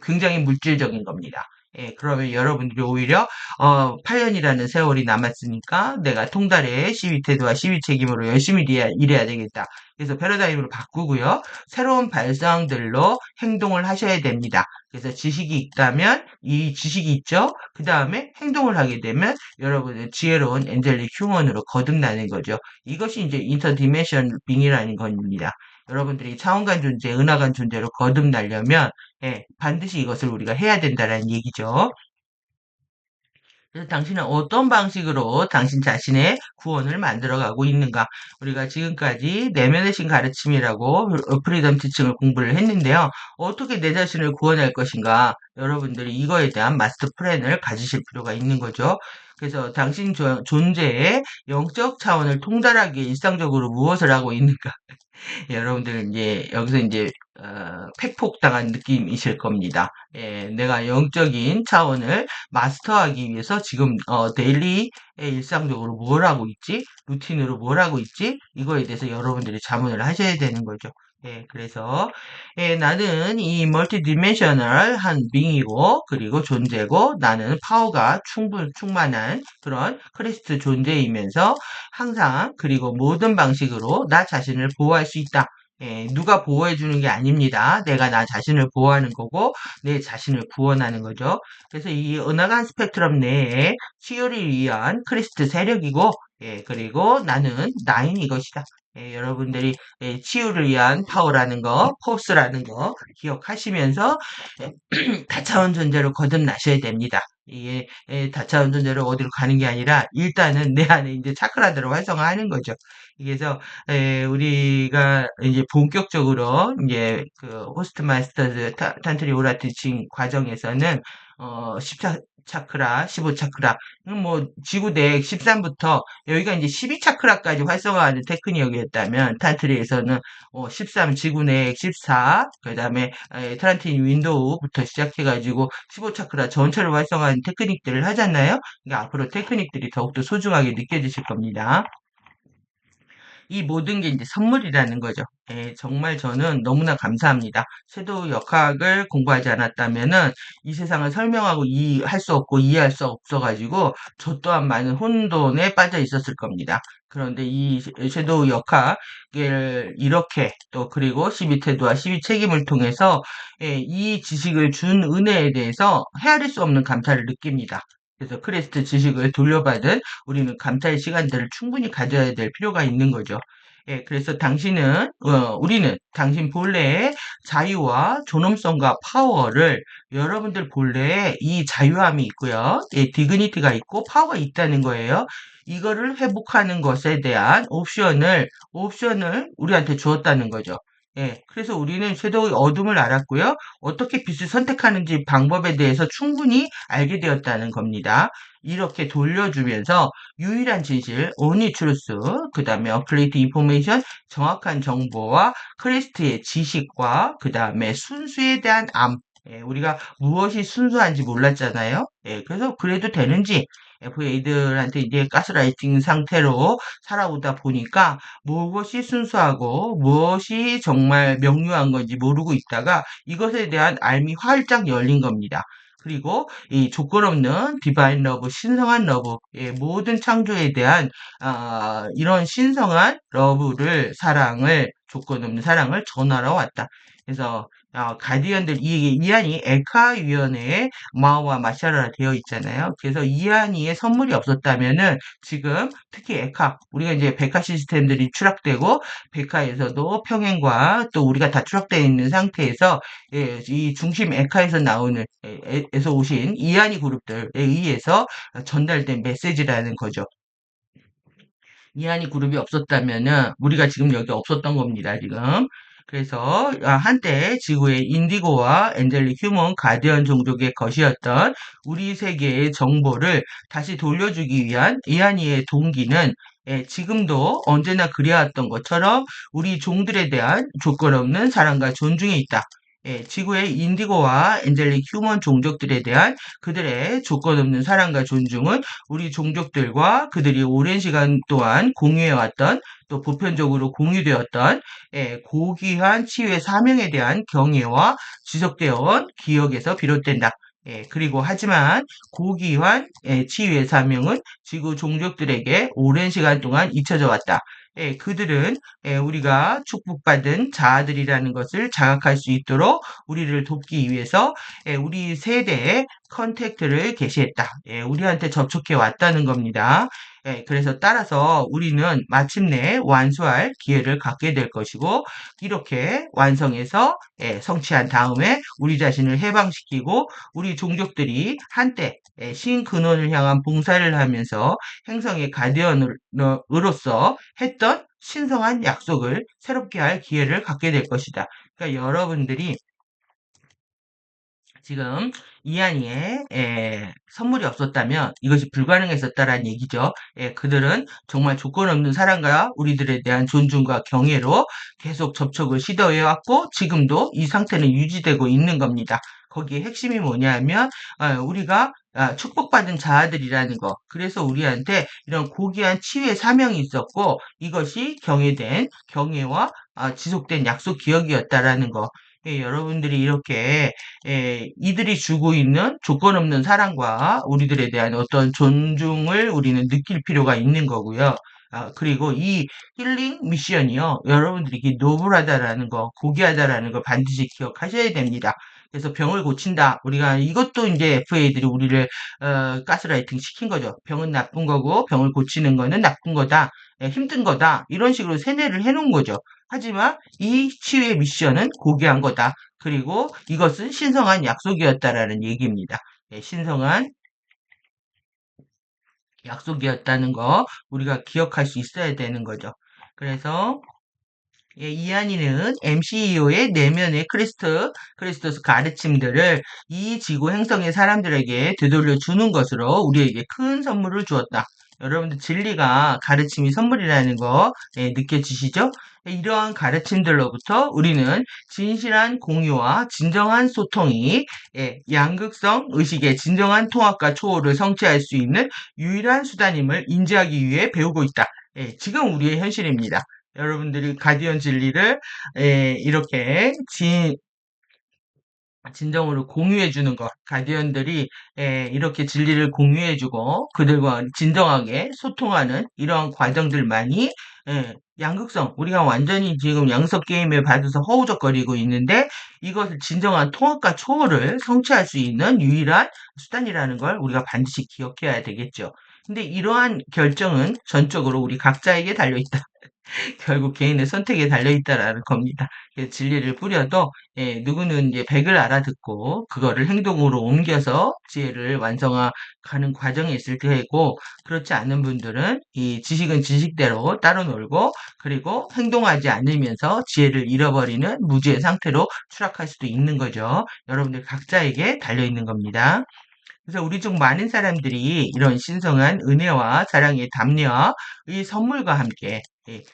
Speaker 1: 굉장히 물질적인 겁니다. 그러면 여러분들이 오히려 8년이라는 세월이 남았으니까 내가 통달의 시위태도와 시위책임으로 열심히 일해야 되겠다. 그래서 패러다임으로 바꾸고요. 새로운 발상들로 행동을 하셔야 됩니다. 그래서 지식이 있다면 이 지식이 있죠. 그 다음에 행동을 하게 되면 여러분은 지혜로운 엔젤릭 휴먼으로 거듭나는 거죠. 이것이 이제 인터디멘션 빙이라는 겁니다. 여러분들이 차원간 존재, 은하간 존재로 거듭나려면 반드시 이것을 우리가 해야 된다는 얘기죠. 그래서 당신은 어떤 방식으로 당신 자신의 구원을 만들어가고 있는가? 우리가 지금까지 내면의 신 가르침이라고 프리덤 티칭을 공부를 했는데요. 어떻게 내 자신을 구원할 것인가? 여러분들이 이거에 대한 마스터 플랜을 가지실 필요가 있는 거죠. 그래서 당신 존재의 영적 차원을 통달하기에 일상적으로 무엇을 하고 있는가? 여러분들은 이제 여기서 이제 팩폭당한 느낌이실 겁니다. 내가 영적인 차원을 마스터하기 위해서 지금 데일리 일상적으로 뭘 하고 있지? 루틴으로 뭘 하고 있지? 이거에 대해서 여러분들이 자문을 하셔야 되는 거죠. 그래서 나는 이 멀티디멘셔널한 빙이고 그리고 존재고 나는 파워가 충만한 그런 크리스트 존재이면서 항상 그리고 모든 방식으로 나 자신을 보호할 수 있다. 누가 보호해 주는 게 아닙니다. 내가 나 자신을 보호하는 거고 내 자신을 구원하는 거죠. 그래서 이 은하간 스펙트럼 내에 치유를 위한 크리스트 세력이고 그리고 나는 나인 이것이다. 여러분들이 치유를 위한 파워라는 거, 포스라는 거 기억하시면서 다차원 존재로 거듭나셔야 됩니다. 이게 다차원 존재로 어디로 가는 게 아니라 일단은 내 안에 이제 차크라들을 활성화하는 거죠. 그래서 우리가 이제 본격적으로 이제 그 호스트 마스터즈 탄트리 오라 티칭 과정에서는 14 차크라, 15차크라. 뭐, 지구 내액 13부터 여기가 이제 12차크라까지 활성화하는 테크닉이었다면, 탄트리에서는 13, 지구 내액 14, 그 다음에 트란틴 윈도우부터 시작해가지고 15차크라 전체를 활성화하는 테크닉들을 하잖아요. 그러니까 앞으로 테크닉들이 더욱더 소중하게 느껴지실 겁니다. 이 모든 게 이제 선물이라는 거죠. 예, 정말 저는 너무나 감사합니다. 섀도우 역학을 공부하지 않았다면은 이 세상을 설명하고 이해할 수 없고 이해할 수 없어가지고 저 또한 많은 혼돈에 빠져 있었을 겁니다. 그런데 이 섀도우 역학을 이렇게 또 그리고 12태도와 12책임을 통해서 이 지식을 준 은혜에 대해서 헤아릴 수 없는 감사를 느낍니다. 그래서 크리스트 지식을 돌려받은 우리는 감사의 시간들을 충분히 가져야 될 필요가 있는 거죠. 예, 그래서 우리는 당신 본래의 자유와 존엄성과 파워를 여러분들 본래에 이 자유함이 있고요. 예, 디그니티가 있고 파워가 있다는 거예요. 이거를 회복하는 것에 대한 옵션을 우리한테 주었다는 거죠. 예, 그래서 우리는 섀도우의 어둠을 알았고요. 어떻게 빛을 선택하는지 방법에 대해서 충분히 알게 되었다는 겁니다. 이렇게 돌려주면서 유일한 진실, only truth, 그 다음에 accurate information, 정확한 정보와 크리스트의 지식과 그 다음에 순수에 대한 암, 예, 우리가 무엇이 순수한지 몰랐잖아요. 예, 그래서 그래도 되는지 FA들한테 이제 가스라이팅 상태로 살아오다 보니까 무엇이 순수하고 무엇이 정말 명료한 건지 모르고 있다가 이것에 대한 알미 활짝 열린 겁니다. 그리고 이 조건 없는 디바인 러브, 신성한 러브, 예, 모든 창조에 대한 이런 신성한 사랑을 조건 없는 사랑을 전하러 왔다. 그래서 가디언들 이안이 에카 위원회의 마오와 마샤라라 되어 있잖아요. 그래서 이안이의 선물이 없었다면은 지금 특히 에카 우리가 이제 백화 시스템들이 추락되고 백화에서도 평행과 또 우리가 다 추락되어 있는 상태에서 예, 이 중심 에카에서 나오는 에서 오신 이안이 그룹들에 의해서 전달된 메시지라는 거죠. 이한이 그룹이 없었다면은 우리가 지금 여기 없었던 겁니다, 지금. 그래서 한때 지구의 인디고와 엔젤릭 휴먼 가디언 종족의 것이었던 우리 세계의 정보를 다시 돌려주기 위한 이한이의 동기는 지금도 언제나 그래왔던 것처럼 우리 종들에 대한 조건 없는 사랑과 존중에 있다. 지구의 인디고와 엔젤릭 휴먼 종족들에 대한 그들의 조건 없는 사랑과 존중은 우리 종족들과 그들이 오랜 시간 동안 공유해왔던 또 보편적으로 공유되었던 고귀한 치유의 사명에 대한 경애와 지속되어 온 기억에서 비롯된다. 그리고 하지만 고귀한 치유의 사명은 지구 종족들에게 오랜 시간 동안 잊혀져 왔다. 그들은 우리가 축복받은 자아들이라는 것을 자각할 수 있도록 우리를 돕기 위해서 우리 세대에 컨택트를 게시했다. 우리한테 접촉해 왔다는 겁니다. 그래서 따라서 우리는 마침내 완수할 기회를 갖게 될 것이고, 이렇게 완성해서 성취한 다음에 우리 자신을 해방시키고, 우리 종족들이 한때 신근원을 향한 봉사를 하면서 행성의 가디언으로서 했던 신성한 약속을 새롭게 할 기회를 갖게 될 것이다. 그러니까 여러분들이 지금 이한이의 선물이 없었다면 이것이 불가능했었다라는 얘기죠. 그들은 정말 조건 없는 사랑과 우리들에 대한 존중과 경애로 계속 접촉을 시도해왔고 지금도 이 상태는 유지되고 있는 겁니다. 거기에 핵심이 뭐냐면 우리가 축복받은 자아들이라는 거. 그래서 우리한테 이런 고귀한 치유의 사명이 있었고 이것이 경외된 경외와 지속된 약속 기억이었다라는 거. 여러분들이 이렇게 이들이 주고 있는 조건 없는 사랑과 우리들에 대한 어떤 존중을 우리는 느낄 필요가 있는 거고요. 그리고 이 힐링 미션이요. 여러분들이 이게 노블하다라는 거, 고귀하다라는 걸 반드시 기억하셔야 됩니다. 그래서 병을 고친다. 우리가 이것도 이제 FA들이 우리를 가스라이팅 시킨 거죠. 병은 나쁜 거고 병을 고치는 거는 나쁜 거다. 힘든 거다. 이런 식으로 세뇌를 해놓은 거죠. 하지만 이 치유의 미션은 고귀한 거다. 그리고 이것은 신성한 약속이었다라는 얘기입니다. 신성한 약속이었다는 거 우리가 기억할 수 있어야 되는 거죠. 그래서 이한이는 MCEO의 내면의 크리스토스 가르침들을 이 지구 행성의 사람들에게 되돌려 주는 것으로 우리에게 큰 선물을 주었다. 여러분들 진리가 가르침이 선물이라는 거 느껴지시죠? 이러한 가르침들로부터 우리는 진실한 공유와 진정한 소통이 양극성 의식의 진정한 통합과 초월을 성취할 수 있는 유일한 수단임을 인지하기 위해 배우고 있다. 지금 우리의 현실입니다. 여러분들이 가디언 진리를 이렇게 진정으로 공유해 주는 것, 가디언들이 이렇게 진리를 공유해 주고 그들과 진정하게 소통하는 이러한 과정들만이 양극성, 우리가 완전히 지금 양석 게임에 받아서 허우적거리고 있는데 이것을 진정한 통합과 초월을 성취할 수 있는 유일한 수단이라는 걸 우리가 반드시 기억해야 되겠죠. 근데 이러한 결정은 전적으로 우리 각자에게 달려있다. 결국 개인의 선택에 달려 있다라는 겁니다. 그래서 진리를 뿌려도 누구는 이제 백을 알아듣고 그거를 행동으로 옮겨서 지혜를 완성하는 과정에 있을 테고 그렇지 않은 분들은 이 지식은 지식대로 따로 놀고 그리고 행동하지 않으면서 지혜를 잃어버리는 무지의 상태로 추락할 수도 있는 거죠. 여러분들 각자에게 달려 있는 겁니다. 그래서 우리 중 많은 사람들이 이런 신성한 은혜와 사랑의 담례와 이 선물과 함께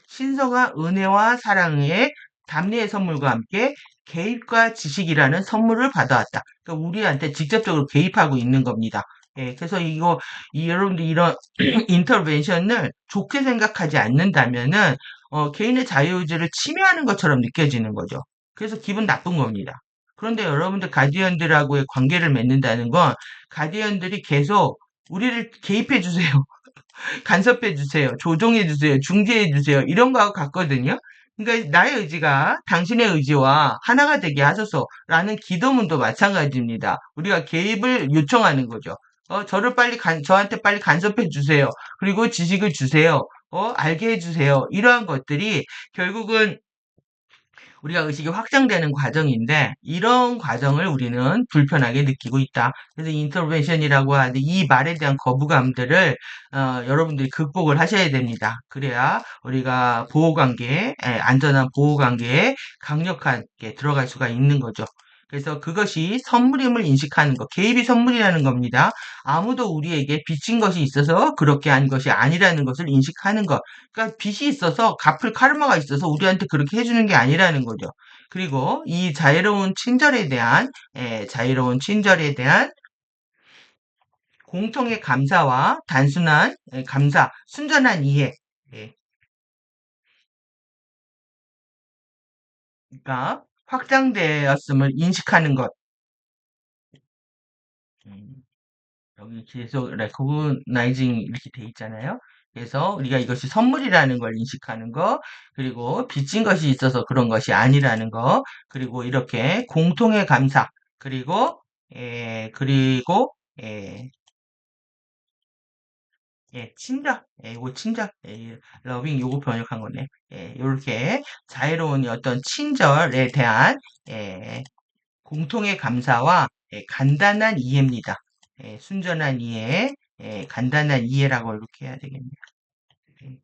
Speaker 1: 신성한 은혜와 사랑의 담례의 선물과 함께 개입과 지식이라는 선물을 받아왔다. 그러니까 우리한테 직접적으로 개입하고 있는 겁니다. 그래서 여러분들 이런 인터벤션을 좋게 생각하지 않는다면은 개인의 자유의지를 침해하는 것처럼 느껴지는 거죠. 그래서 기분 나쁜 겁니다. 그런데 여러분들 가디언들하고의 관계를 맺는다는 건 가디언들이 계속 우리를 개입해 주세요. 간섭해 주세요. 조종해 주세요. 중재해 주세요. 이런 거하고 같거든요. 그러니까 나의 의지가 당신의 의지와 하나가 되게 하소서라는 기도문도 마찬가지입니다. 우리가 개입을 요청하는 거죠. 저한테 빨리 간섭해 주세요. 그리고 지식을 주세요. 알게 해 주세요. 이러한 것들이 결국은 우리가 의식이 확장되는 과정인데 이런 과정을 우리는 불편하게 느끼고 있다. 그래서 인터벤션이라고 하는데 이 말에 대한 거부감들을 여러분들이 극복을 하셔야 됩니다. 그래야 우리가 보호관계, 안전한 보호관계에 강력하게 들어갈 수가 있는 거죠. 그래서 그것이 선물임을 인식하는 것, 개입이 선물이라는 겁니다. 아무도 우리에게 빚진 것이 있어서 그렇게 한 것이 아니라는 것을 인식하는 것. 그러니까 빚이 있어서 갚을 카르마가 있어서 우리한테 그렇게 해주는 게 아니라는 거죠. 그리고 이 자유로운 친절에 대한 공통의 감사와 단순한 감사, 순전한 이해, 예, 가 확장되었음을 인식하는 것. 음, 여기 계속 recognizeing 이렇게 돼 있잖아요. 그래서 우리가 이것이 선물이라는 걸 인식하는 거, 그리고 빚진 것이 있어서 그런 것이 아니라는 거, 그리고 이렇게 공통의 감사, 그리고 친절, 이거 친절, 러빙 요거 번역한 거네. 이렇게 자유로운 어떤 친절에 대한 예, 공통의 감사와 간단한 이해입니다. 순전한 이해, 간단한 이해라고 이렇게 해야 되겠네요. 예,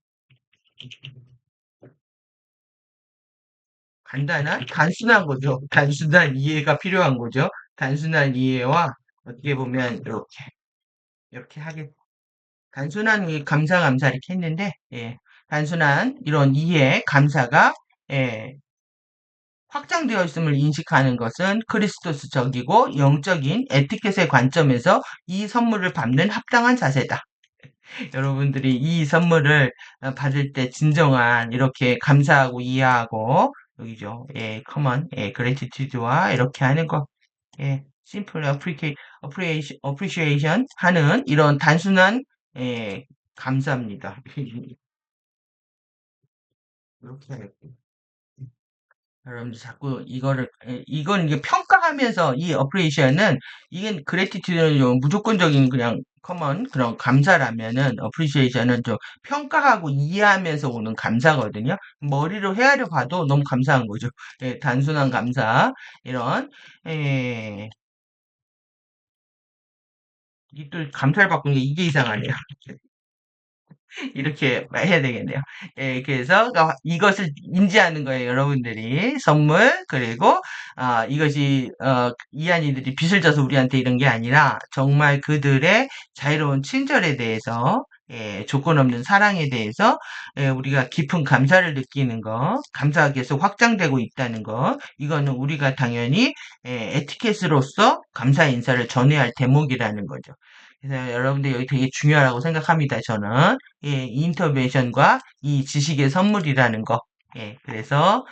Speaker 1: 단순한 거죠. 단순한 이해가 필요한 거죠. 단순한 이해와 어떻게 보면 이렇게 하게, 단순한 이 감사 이렇게 했는데, 단순한 이런 이해, 감사가, 예, 확장되어 있음을 인식하는 것은 크리스토스적이고 영적인 에티켓의 관점에서 이 선물을 받는 합당한 자세다. 여러분들이 이 선물을 받을 때 진정한 이렇게 감사하고 이해하고 여기죠. common, gratitude와 이렇게 하는 것, simple appreciation 하는 이런 단순한 감사입니다. 이렇게 해야겠고. 여러분들 자꾸 이건 이게 평가하면서 이 어프리시에이션은 이게 그래티튜드는 좀 무조건적인 그냥 커먼 그런 감사라면은 어프리시에이션은 좀 평가하고 이해하면서 오는 감사거든요. 머리로 헤아려 봐도 너무 감사한 거죠. 단순한 감사 이런 예, 이또 감사를 받고 있는 게 이게 이상하네요. 이렇게 해야 되겠네요. 예, 그래서 이것을 인지하는 거예요, 여러분들이. 선물, 그리고, 이것이, 이한이들이 빚을 져서 우리한테 이런 게 아니라, 정말 그들의 자유로운 친절에 대해서, 예, 조건 없는 사랑에 대해서, 예, 우리가 깊은 감사를 느끼는 거, 감사가 계속 확장되고 있다는 거, 이거는 우리가 당연히, 예, 에티켓으로서 감사 인사를 전해야 할 대목이라는 거죠. 그래서 여러분들 여기 되게 중요하다고 생각합니다, 저는. 예, 이 인터벤션과 이 지식의 선물이라는 거. 예, 그래서,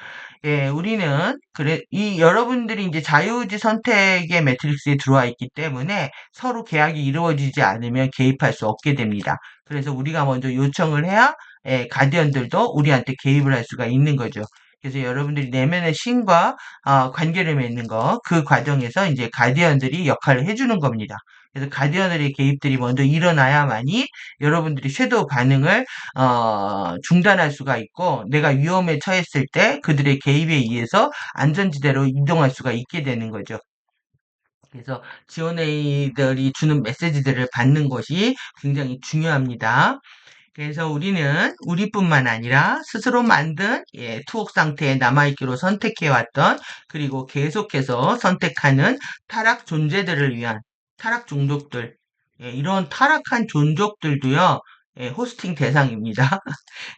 Speaker 1: 예, 우리는, 그래, 여러분들이 이제 자유의지 선택의 매트릭스에 들어와 있기 때문에 서로 계약이 이루어지지 않으면 개입할 수 없게 됩니다. 그래서 우리가 먼저 요청을 해야, 예, 가디언들도 우리한테 개입을 할 수가 있는 거죠. 그래서 여러분들이 내면의 신과 관계를 맺는 거, 그 과정에서 이제 가디언들이 역할을 해주는 겁니다. 그래서 가디언들의 개입들이 먼저 일어나야만이 여러분들이 섀도우 반응을 중단할 수가 있고 내가 위험에 처했을 때 그들의 개입에 의해서 안전지대로 이동할 수가 있게 되는 거죠. 그래서 지원회의들이 주는 메시지들을 받는 것이 굉장히 중요합니다. 그래서 우리는 우리뿐만 아니라 스스로 만든 예, 투옥 상태에 남아있기로 선택해왔던 그리고 계속해서 선택하는 타락 존재들을 위한 타락 종족들 예, 이런 타락한 종족들도요 예, 호스팅 대상입니다.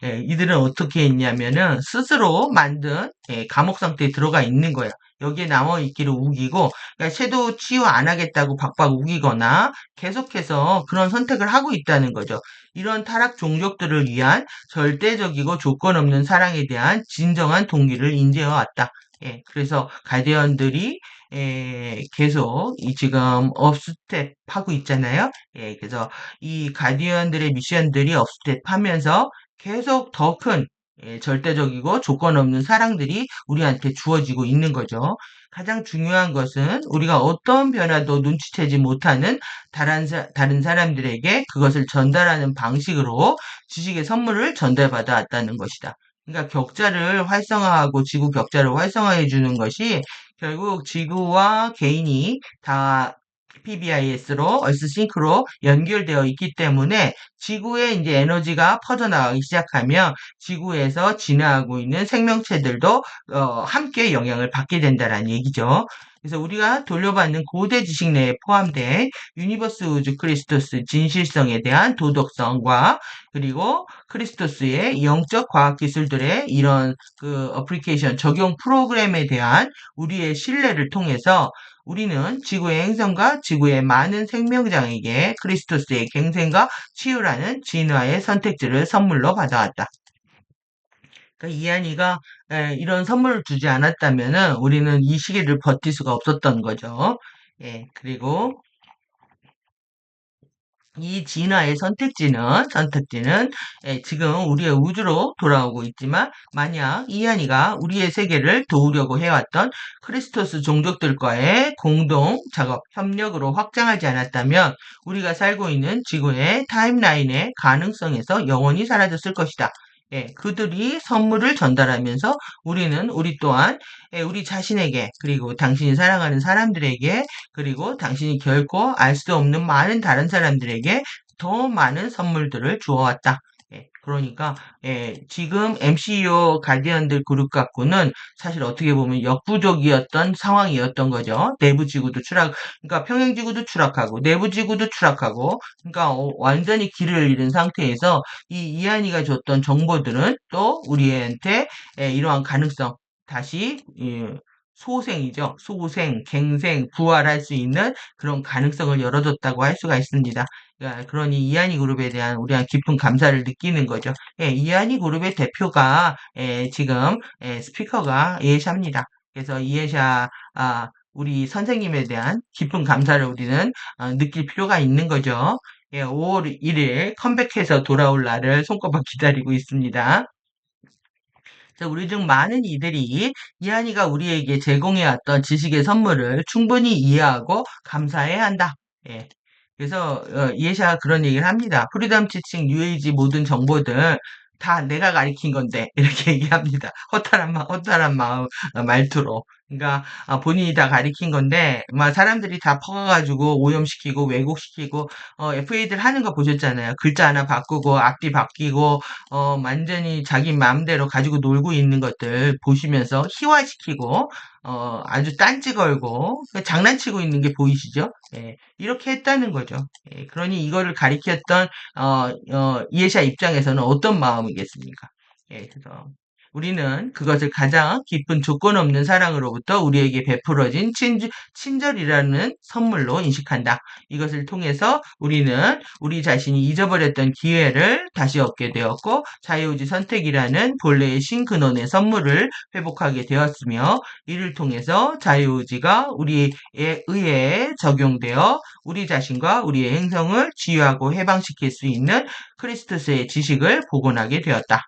Speaker 1: 예, 이들은 어떻게 했냐면은 스스로 만든 예, 감옥 상태에 들어가 있는 거야. 여기에 남아 있기를 우기고 그러니까 섀도우 치유 안 하겠다고 박박 우기거나 계속해서 그런 선택을 하고 있다는 거죠. 이런 타락 종족들을 위한 절대적이고 조건 없는 사랑에 대한 진정한 동기를 인지해 왔다. 예, 그래서 가디언들이 계속 이 지금 업스텝 하고 있잖아요. 예, 그래서 이 가디언들의 미션들이 업스텝 하면서 계속 더 큰 절대적이고 조건 없는 사랑들이 우리한테 주어지고 있는 거죠. 가장 중요한 것은 우리가 어떤 변화도 눈치채지 못하는 다른 사람들에게 그것을 전달하는 방식으로 지식의 선물을 전달받아 왔다는 것이다. 그러니까 격자를 활성화하고 지구 격자를 활성화해 주는 것이 결국 지구와 개인이 다 PBIS로 얼스싱크로 연결되어 있기 때문에 지구에 이제 에너지가 퍼져나가기 시작하면 지구에서 진화하고 있는 생명체들도 함께 영향을 받게 된다는 얘기죠. 그래서 우리가 돌려받는 고대 지식 내에 포함된 유니버스 우주 크리스토스 진실성에 대한 도덕성과 그리고 크리스토스의 영적 과학 기술들의 이런 그 어플리케이션 적용 프로그램에 대한 우리의 신뢰를 통해서 우리는 지구의 행성과 지구의 많은 생명장에게 크리스토스의 갱생과 치유라는 진화의 선택지를 선물로 받아왔다. 그러니까 이한이가 이런 선물을 주지 않았다면은 우리는 이 시기를 버틸 수가 없었던 거죠. 예, 그리고 이 진화의 선택지는 지금 우리의 우주로 돌아오고 있지만 만약 이한이가 우리의 세계를 도우려고 해왔던 크리스토스 종족들과의 공동 작업, 협력으로 확장하지 않았다면 우리가 살고 있는 지구의 타임라인의 가능성에서 영원히 사라졌을 것이다. 예, 그들이 선물을 전달하면서 우리는 우리 또한 우리 자신에게 그리고 당신이 사랑하는 사람들에게 그리고 당신이 결코 알 수 없는 많은 다른 사람들에게 더 많은 선물들을 주어왔다. 예, 그러니까 지금 MCU 가디언들 그룹 갖고는 사실 어떻게 보면 역부족이었던 상황이었던 거죠. 내부 지구도 그러니까 평행 지구도 추락하고 내부 지구도 추락하고, 그러니까 완전히 길을 잃은 상태에서 이 이한이가 줬던 정보들은 또 우리한테 이러한 가능성 다시 소생이죠. 소생, 갱생, 부활할 수 있는 그런 가능성을 열어줬다고 할 수가 있습니다. 그러니 이하니 그룹에 대한 우리가 깊은 감사를 느끼는 거죠. 예, 이하니 그룹의 대표가 지금 스피커가 이해샤입니다. 그래서 이해샤 우리 선생님에 대한 깊은 감사를 우리는 느낄 필요가 있는 거죠. 예, 5월 1일 컴백해서 돌아올 날을 손꼽아 기다리고 있습니다. 그래서 우리 중 많은 이들이 이한이가 우리에게 제공해왔던 지식의 선물을 충분히 이해하고 감사해야 한다. 예. 그래서 이해샤가 그런 얘기를 합니다. 프리덤 티칭, 뉴에이지 모든 정보들 다 내가 가리킨 건데 이렇게 얘기합니다. 허탈한 마음, 말투로. 그러니까 본인이 다 가리킨 건데 막 사람들이 다 퍼가가지고 오염시키고 왜곡시키고 FA들 하는 거 보셨잖아요. 글자 하나 바꾸고 앞뒤 바뀌고 완전히 자기 마음대로 가지고 놀고 있는 것들 보시면서 희화시키고 아주 딴지 걸고 장난치고 있는 게 보이시죠? 예, 이렇게 했다는 거죠. 예, 그러니 이거를 가리켰던 이해샤 입장에서는 어떤 마음이겠습니까? 예, 그래서 우리는 그것을 가장 깊은 조건 없는 사랑으로부터 우리에게 베풀어진 친절이라는 선물로 인식한다. 이것을 통해서 우리는 우리 자신이 잊어버렸던 기회를 다시 얻게 되었고 자유의지 선택이라는 본래의 신근원의 선물을 회복하게 되었으며 이를 통해서 자유의지가 우리에 의해 적용되어 우리 자신과 우리의 행성을 치유하고 해방시킬 수 있는 크리스토스의 지식을 복원하게 되었다.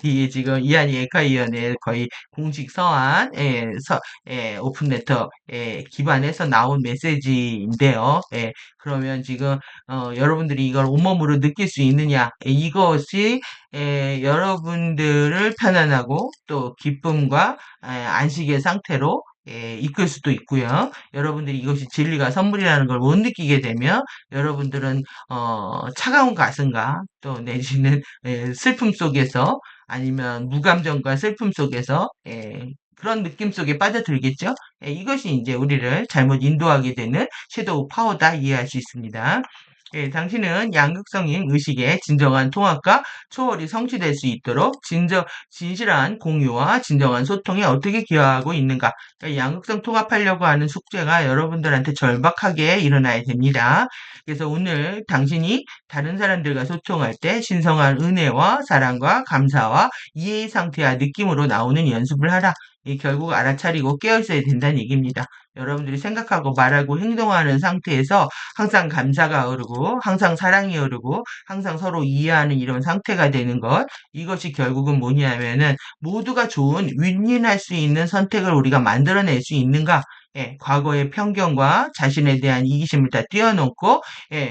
Speaker 1: 이게 지금 이한이 에카이언의 거의 공식 서한, 오픈 레터에 기반해서 나온 메시지인데요. 예, 그러면 지금, 여러분들이 이걸 온몸으로 느낄 수 있느냐? 이것이, 여러분들을 편안하고 또 기쁨과 안식의 상태로 이끌 수도 있고요. 여러분들이 이것이 진리가 선물이라는 걸 못 느끼게 되면 여러분들은 차가운 가슴과 또 내지는 슬픔 속에서 아니면 무감정과 슬픔 속에서 그런 느낌 속에 빠져들겠죠? 이것이 이제 우리를 잘못 인도하게 되는 섀도우 파워다 이해할 수 있습니다. 당신은 양극성인 의식의 진정한 통합과 초월이 성취될 수 있도록 진실한 공유와 진정한 소통에 어떻게 기여하고 있는가? 그러니까 양극성 통합하려고 하는 숙제가 여러분들한테 절박하게 일어나야 됩니다. 그래서 오늘 당신이 다른 사람들과 소통할 때 신성한 은혜와 사랑과 감사와 이해의 상태와 느낌으로 나오는 연습을 하라. 결국 알아차리고 깨어있어야 된다는 얘기입니다. 여러분들이 생각하고 말하고 행동하는 상태에서 항상 감사가 오르고 항상 사랑이 오르고 항상 서로 이해하는 이런 상태가 되는 것 이것이 결국은 뭐냐면은 모두가 좋은 윈윈할 수 있는 선택을 우리가 만들어낼 수 있는가 과거의 편견과 자신에 대한 이기심을 다 뛰어넘고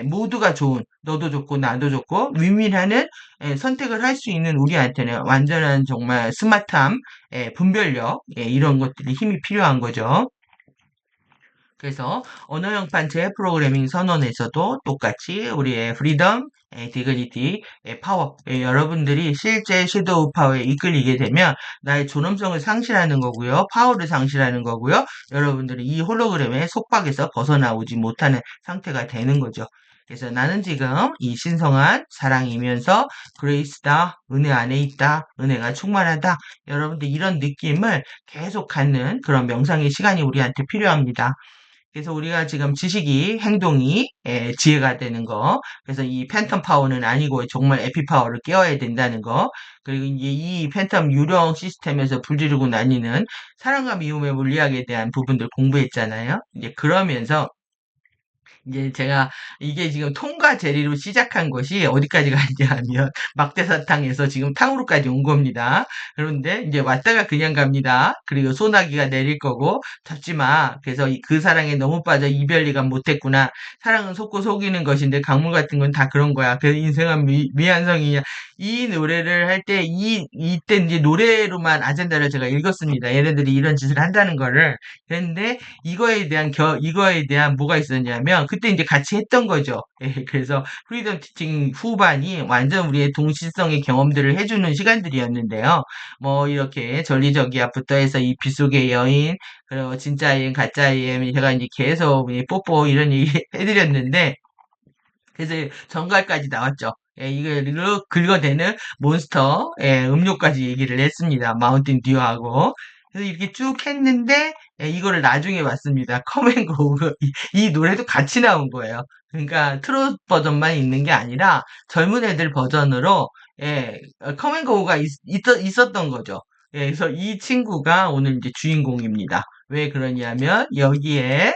Speaker 1: 모두가 좋은 너도 좋고 나도 좋고 윈윈하는 선택을 할 수 있는 우리한테는 완전한 정말 스마트함, 분별력 이런 것들이 힘이 필요한 거죠. 그래서 언어형판 재프로그래밍 선언에서도 똑같이 우리의 프리덤, 디그니티, 파워, 여러분들이 실제 섀도우 파워에 이끌리게 되면 나의 존엄성을 상실하는 거고요. 파워를 상실하는 거고요. 여러분들이 이 홀로그램의 속박에서 벗어나오지 못하는 상태가 되는 거죠. 그래서 나는 지금 이 신성한 사랑이면서 그레이스다, 은혜 안에 있다, 은혜가 충만하다. 여러분들 이런 느낌을 계속 갖는 그런 명상의 시간이 우리한테 필요합니다. 그래서 우리가 지금 지식이 행동이 지혜가 되는 거. 그래서 이 팬텀 파워는 아니고 정말 에피 파워를 깨워야 된다는 거. 그리고 이제 이 팬텀 유령 시스템에서 불지르고 나뉘는 사랑과 미움의 물리학에 대한 부분들 공부했잖아요. 이제 그러면서 이제 제가 이게 지금 통과 제리로 시작한 것이 어디까지 갔냐 하면 막대사탕에서 지금 탕후루까지 온 겁니다. 그런데 이제 왔다가 그냥 갑니다. 그리고 소나기가 내릴 거고 잡지 마. 그래서 그 사랑에 너무 빠져 이별리가 못했구나. 사랑은 속고 속이는 것인데 강물 같은 건 다 그런 거야. 그래서 인생은 미완성이냐. 이 노래를 할 때 이때 이제 노래로만 아젠다를 제가 읽었습니다. 얘네들이 이런 짓을 한다는 거를. 그런데 이거에 대한 뭐가 있었냐면, 그때 이제 같이 했던 거죠. 예, 그래서 프리덤 티칭 후반이 완전 우리의 동시성의 경험들을 해주는 시간들이었는데요. 뭐, 이렇게 전리저기압부터 해서 이 빗속의 여인, 그리고 진짜인, 가짜인, 제가 이제 계속 뽀뽀 이런 얘기 해드렸는데, 그래서 정갈까지 나왔죠. 이거 긁어대는 몬스터 음료까지 얘기를 했습니다. 마운틴 듀하고. 그래서 이렇게 쭉 했는데 이거를 나중에 봤습니다. 커맨고 이 노래도 같이 나온 거예요. 그러니까 트롯 버전만 있는 게 아니라 젊은 애들 버전으로 커맨고가 있었던 거죠. 그래서 이 친구가 오늘 이제 주인공입니다. 왜 그러냐면 여기에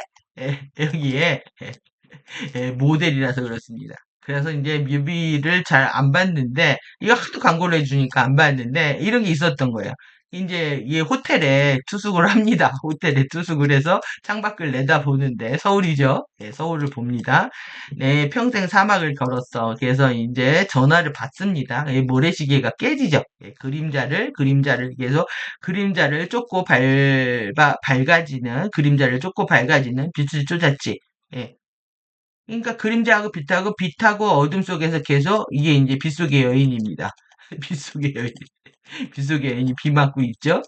Speaker 1: 모델이라서 그렇습니다. 그래서 이제 뮤비를 잘 안 봤는데, 이거 하도 광고를 해주니까 안 봤는데, 이런 게 있었던 거예요. 이제 이 호텔에 투숙을 합니다. 호텔에 투숙을 해서 창밖을 내다보는데 서울이죠. 예, 서울을 봅니다. 내 평생 사막을 걸었어. 그래서 이제 전화를 받습니다. 이 모래시계가 깨지죠. 예, 그림자를 계속 그림자를 쫓고 밝아지는 그림자를 쫓고 밝아지는 빛을 쫓았지. 예. 그러니까 그림자하고 빛하고 어둠 속에서 계속 이게 이제 빛 속의 여인입니다. 빛 속의 여인. 빛 속의 여인이 비 맞고 있죠.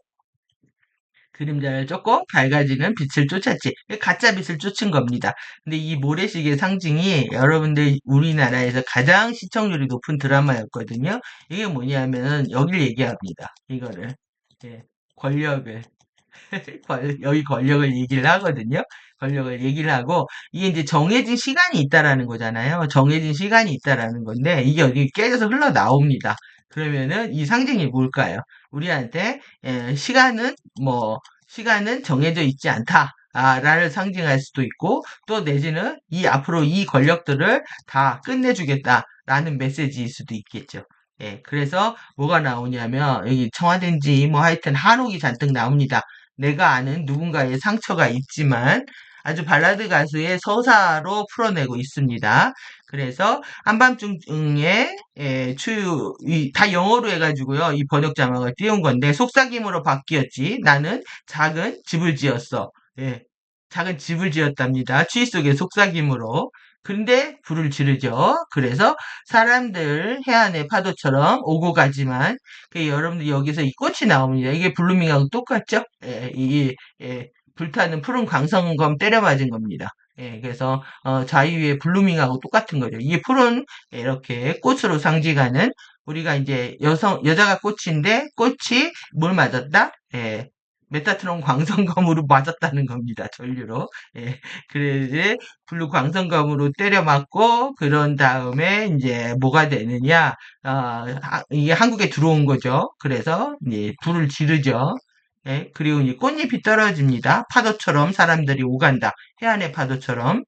Speaker 1: 그림자를 쫓고 밝아지는 빛을 쫓았지. 가짜 빛을 쫓은 겁니다. 근데 이 모래시계 상징이 여러분들 우리나라에서 가장 시청률이 높은 드라마였거든요. 이게 뭐냐면 여기를 얘기합니다. 이거를. 예, 권력을. 여기 권력을 얘기를 하거든요. 권력을 얘기를 하고, 이게 이제 정해진 시간이 있다라는 거잖아요. 정해진 시간이 있다라는 건데, 이게 어디 깨져서 흘러나옵니다. 그러면은 이 상징이 뭘까요? 우리한테, 시간은, 시간은 정해져 있지 않다. 라를 상징할 수도 있고, 또 내지는 앞으로 이 권력들을 다 끝내주겠다라는 메시지일 수도 있겠죠. 예, 그래서 뭐가 나오냐면, 여기 청와대인지 뭐 하여튼 한옥이 잔뜩 나옵니다. 내가 아는 누군가의 상처가 있지만 아주 발라드 가수의 서사로 풀어내고 있습니다. 그래서 한밤중에 다 영어로 해가지고요. 이 번역 자막을 띄운 건데 속삭임으로 바뀌었지. 나는 작은 집을 지었어. 예, 작은 집을 지었답니다. 추위 속에 속삭임으로. 근데 불을 지르죠. 그래서 사람들 해안의 파도처럼 오고 가지만 여러분들 여기서 이 꽃이 나옵니다. 이게 블루밍하고 똑같죠? 예, 예, 불타는 푸른 광선검 때려 맞은 겁니다. 예, 그래서 자유의 블루밍하고 똑같은 거죠. 이게 푸른 이렇게 꽃으로 상징하는 우리가 이제 여자가 꽃인데 꽃이 뭘 맞았다? 예, 메타트론 광선검으로 맞았다는 겁니다. 전류로. 예, 그래서 블루 광선검으로 때려 맞고 그런 다음에 이제 뭐가 되느냐? 이게 한국에 들어온 거죠. 그래서 이제 불을 지르죠. 예, 그리고 이제 꽃잎이 떨어집니다. 파도처럼 사람들이 오간다. 해안의 파도처럼.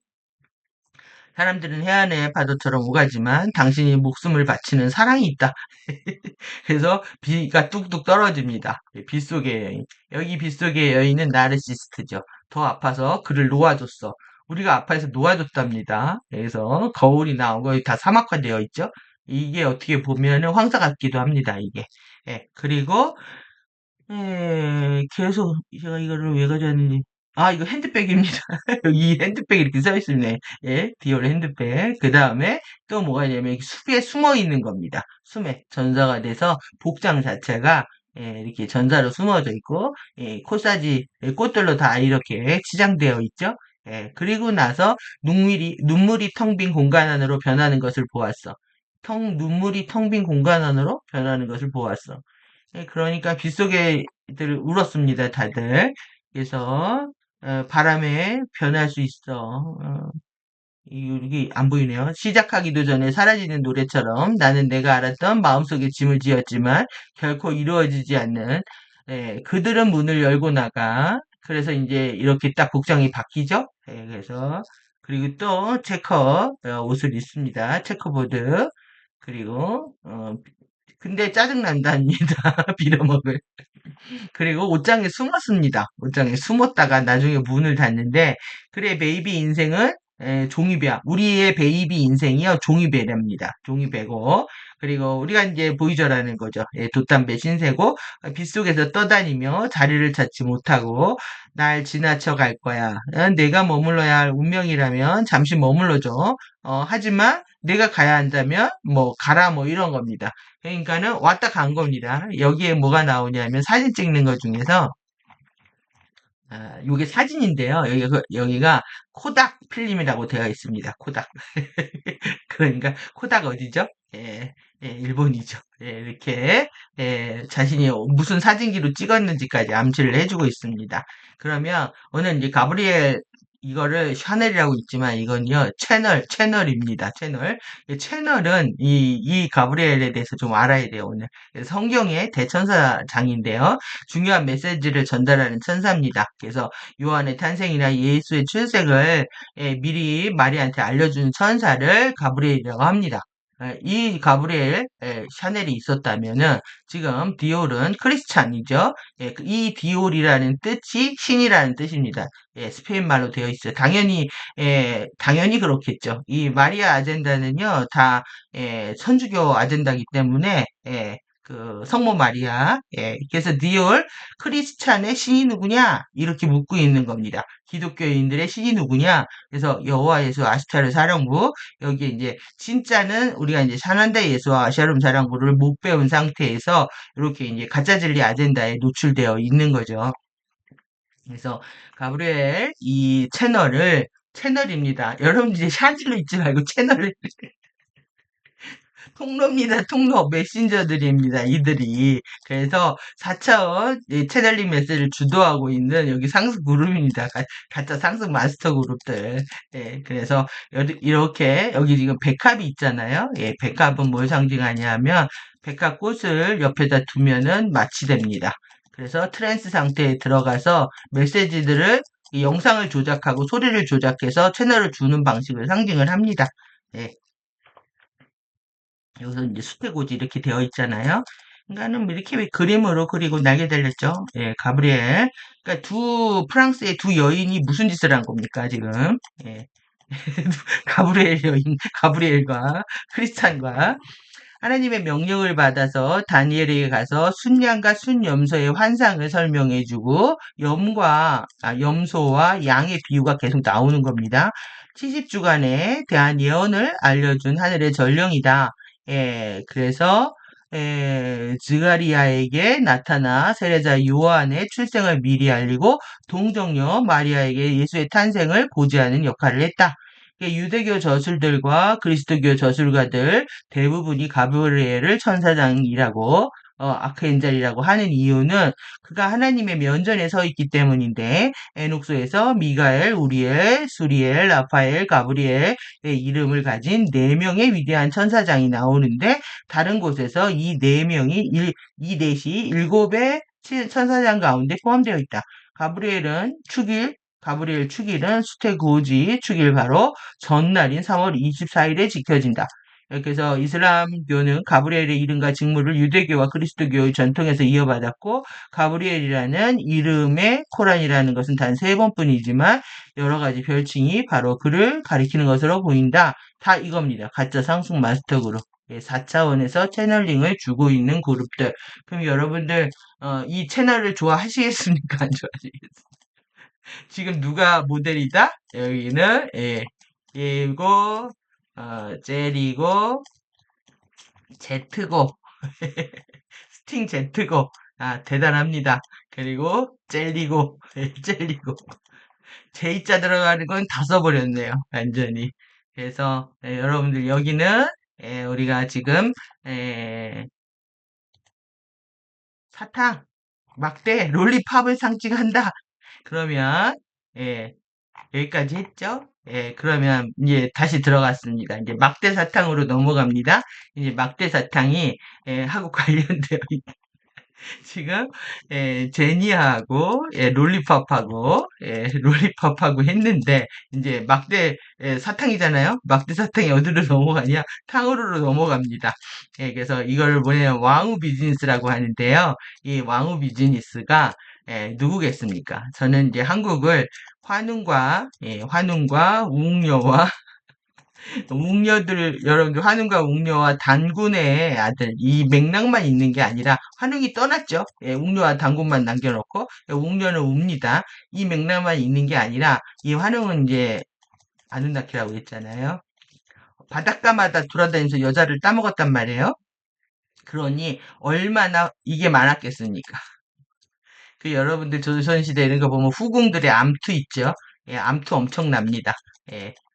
Speaker 1: 사람들은 해안의 파도처럼 오가지만 당신이 목숨을 바치는 사랑이 있다. 그래서 비가 뚝뚝 떨어집니다. 빗속의 여인. 여기 빗속의 여인은 나르시스트죠. 더 아파서 그를 놓아줬어. 우리가 아파서 놓아줬답니다. 그래서 거울이 나오고 다 사막화되어 있죠. 이게 어떻게 보면은 황사 같기도 합니다. 이게. 예, 그리고 계속 제가 이거를 왜 가져왔는지. 이거 핸드백입니다. 여기 핸드백이 이렇게 써 있습니다. 예, 디올 핸드백. 그 다음에 또 뭐가 있냐면 숲에 숨어 있는 겁니다. 숨에 전사가 돼서 복장 자체가 이렇게 전사로 숨어져 있고, 코사지, 꽃들로 다 이렇게 치장되어 있죠. 예, 그리고 나서 눈물이 텅 빈 공간 안으로 변하는 것을 보았어. 눈물이 텅 빈 공간 안으로 변하는 것을 보았어. 예, 그러니까 빗속에들 울었습니다, 다들. 그래서 바람에 변할 수 있어. 이게 안 보이네요. 시작하기도 전에 사라지는 노래처럼 나는 내가 알았던 마음속에 짐을 지었지만 결코 이루어지지 않는 그들은 문을 열고 나가. 그래서 이제 이렇게 딱 복장이 바뀌죠. 그래서 그리고 또 체커 옷을 입습니다. 체커보드. 그리고 근데 짜증난답니다. 빌어먹을. 그리고 옷장에 숨었습니다. 옷장에 숨었다가 나중에 문을 닫는데, 그래, 베이비 인생은 종이배야. 우리의 베이비 인생이요, 종이배랍니다. 종이배고. 그리고 우리가 이제 보이저라는 거죠. 돛담배 신세고, 빗속에서 떠다니며 자리를 찾지 못하고, 날 지나쳐 갈 거야. 내가 머물러야 할 운명이라면 잠시 머물러줘. 하지만 내가 가야 한다면, 가라, 이런 겁니다. 그러니까는 왔다 간 겁니다. 여기에 뭐가 나오냐면 사진 찍는 것 중에서 요게 사진인데요. 여기가 코닥 필름이라고 되어 있습니다. 코닥. 그러니까 코닥 어디죠? 일본이죠. 이렇게 자신이 무슨 사진기로 찍었는지까지 암시를 해주고 있습니다. 그러면 오늘 이제 가브리엘 이거를 샤넬이라고 있지만 이건요 채널입니다. 채널. 이 채널은 이 가브리엘에 대해서 좀 알아야 돼요 오늘. 성경의 대천사장인데요. 중요한 메시지를 전달하는 천사입니다. 그래서 요한의 탄생이나 예수의 출생을 미리 마리아한테 알려준 천사를 가브리엘이라고 합니다. 이 가브리엘 샤넬이 있었다면은 지금 디올은 크리스찬이죠. 예, 이 디올이라는 뜻이 신이라는 뜻입니다. 예, 스페인 말로 되어 있어요. 당연히 당연히 그렇겠죠. 이 마리아 아젠다는요, 다 천주교 아젠다이기 때문에 그 성모 마리아. 그래서 디올 크리스찬의 신이 누구냐? 이렇게 묻고 있는 겁니다. 기독교인들의 신이 누구냐? 그래서 여호와 예수 아스타르 사령부 여기 이제 진짜는 우리가 이제 산한다 예수와 아샤룸 사령부를 못 배운 상태에서 이렇게 이제 가짜 진리 아젠다에 노출되어 있는 거죠. 그래서 가브리엘 이 채널입니다. 여러분 이제 샤넬로 있지 말고 채널을 통로입니다. 통로 메신저들입니다. 이들이. 그래서 4차원 채널링 메시지를 주도하고 있는 여기 상습 그룹입니다. 가짜 상습 마스터 그룹들. 예, 그래서 이렇게 여기 지금 백합이 있잖아요. 예, 백합은 뭘 상징하냐면 백합꽃을 옆에다 두면은 마취됩니다. 그래서 트랜스 상태에 들어가서 메시지들을 이 영상을 조작하고 소리를 조작해서 채널을 주는 방식을 상징을 합니다. 예, 여기서 이제 수태고지 이렇게 되어 있잖아요. 그러니까는 뭐 이렇게 그림으로 그리고 날개 달렸죠. 예, 가브리엘. 그러니까 프랑스의 두 여인이 무슨 짓을 한 겁니까, 지금? 예. 가브리엘 여인, 가브리엘과 크리스찬과 하나님의 명령을 받아서 다니엘에게 가서 순양과 순염소의 환상을 설명해주고 염소와 양의 비유가 계속 나오는 겁니다. 70주간에 대한 예언을 알려준 하늘의 전령이다. 그래서 드가리아에게 나타나 세례자 요한의 출생을 미리 알리고 동정녀 마리아에게 예수의 탄생을 고지하는 역할을 했다. 유대교 저술들과 그리스도교 저술가들 대부분이 가브리엘을 천사장이라고 아크엔젤이라고 하는 이유는 그가 하나님의 면전에 서 있기 때문인데 에녹소에서 미가엘, 우리엘, 수리엘, 라파엘, 가브리엘의 이름을 가진 네 명의 위대한 천사장이 나오는데 다른 곳에서 이 네 명이 이 넷이 일곱의 천사장 가운데 포함되어 있다. 가브리엘은 축일 가브리엘 축일은 수테고지 축일 바로 전날인 3월 24일에 지켜진다. 그래서 이슬람교는 가브리엘의 이름과 직무를 유대교와 그리스도교의 전통에서 이어받았고 가브리엘이라는 이름의 코란이라는 것은 단 세 번뿐이지만 여러 가지 별칭이 바로 그를 가리키는 것으로 보인다. 다 이겁니다. 가짜 상승 마스터 그룹. 4차원에서 채널링을 주고 있는 그룹들. 그럼 여러분들 이 채널을 좋아하시겠습니까? 안 좋아하시겠습니까? 지금 누가 모델이다? 여기는 얘고 젤이고 제트고 스팅 제트고 대단합니다. 그리고 젤리고 젤리고 J자 들어가는 건 다 써버렸네요. 완전히. 그래서 여러분들 여기는 우리가 지금 사탕 막대 롤리팝을 상징한다. 그러면 예, 여기까지 했죠? 예, 그러면 이제 다시 들어갔습니다. 이제 막대 사탕으로 넘어갑니다. 이제 막대 사탕이 하고 관련되어 지금 제니하고 롤리팝하고 롤리팝하고 했는데 이제 막대 사탕이잖아요. 막대 사탕이 어디로 넘어가냐? 탕후루로 넘어갑니다. 그래서 이걸 뭐냐면 왕후 비즈니스라고 하는데요. 이 왕후 비즈니스가 누구겠습니까? 저는 이제 한국을 환웅과 웅녀와 웅녀들, 여러분들, 환웅과 웅녀와 단군의 아들, 이 맥락만 있는 게 아니라, 환웅이 떠났죠? 웅녀와 단군만 남겨놓고, 웅녀는 웁니다. 이 맥락만 있는 게 아니라, 이 환웅은 이제, 아누나키라고 했잖아요. 바닷가마다 돌아다니면서 여자를 따먹었단 말이에요. 그러니, 얼마나 이게 많았겠습니까? 그 여러분들 조선시대 이런 거 보면 후궁들의 암투 있죠? 암투 엄청납니다.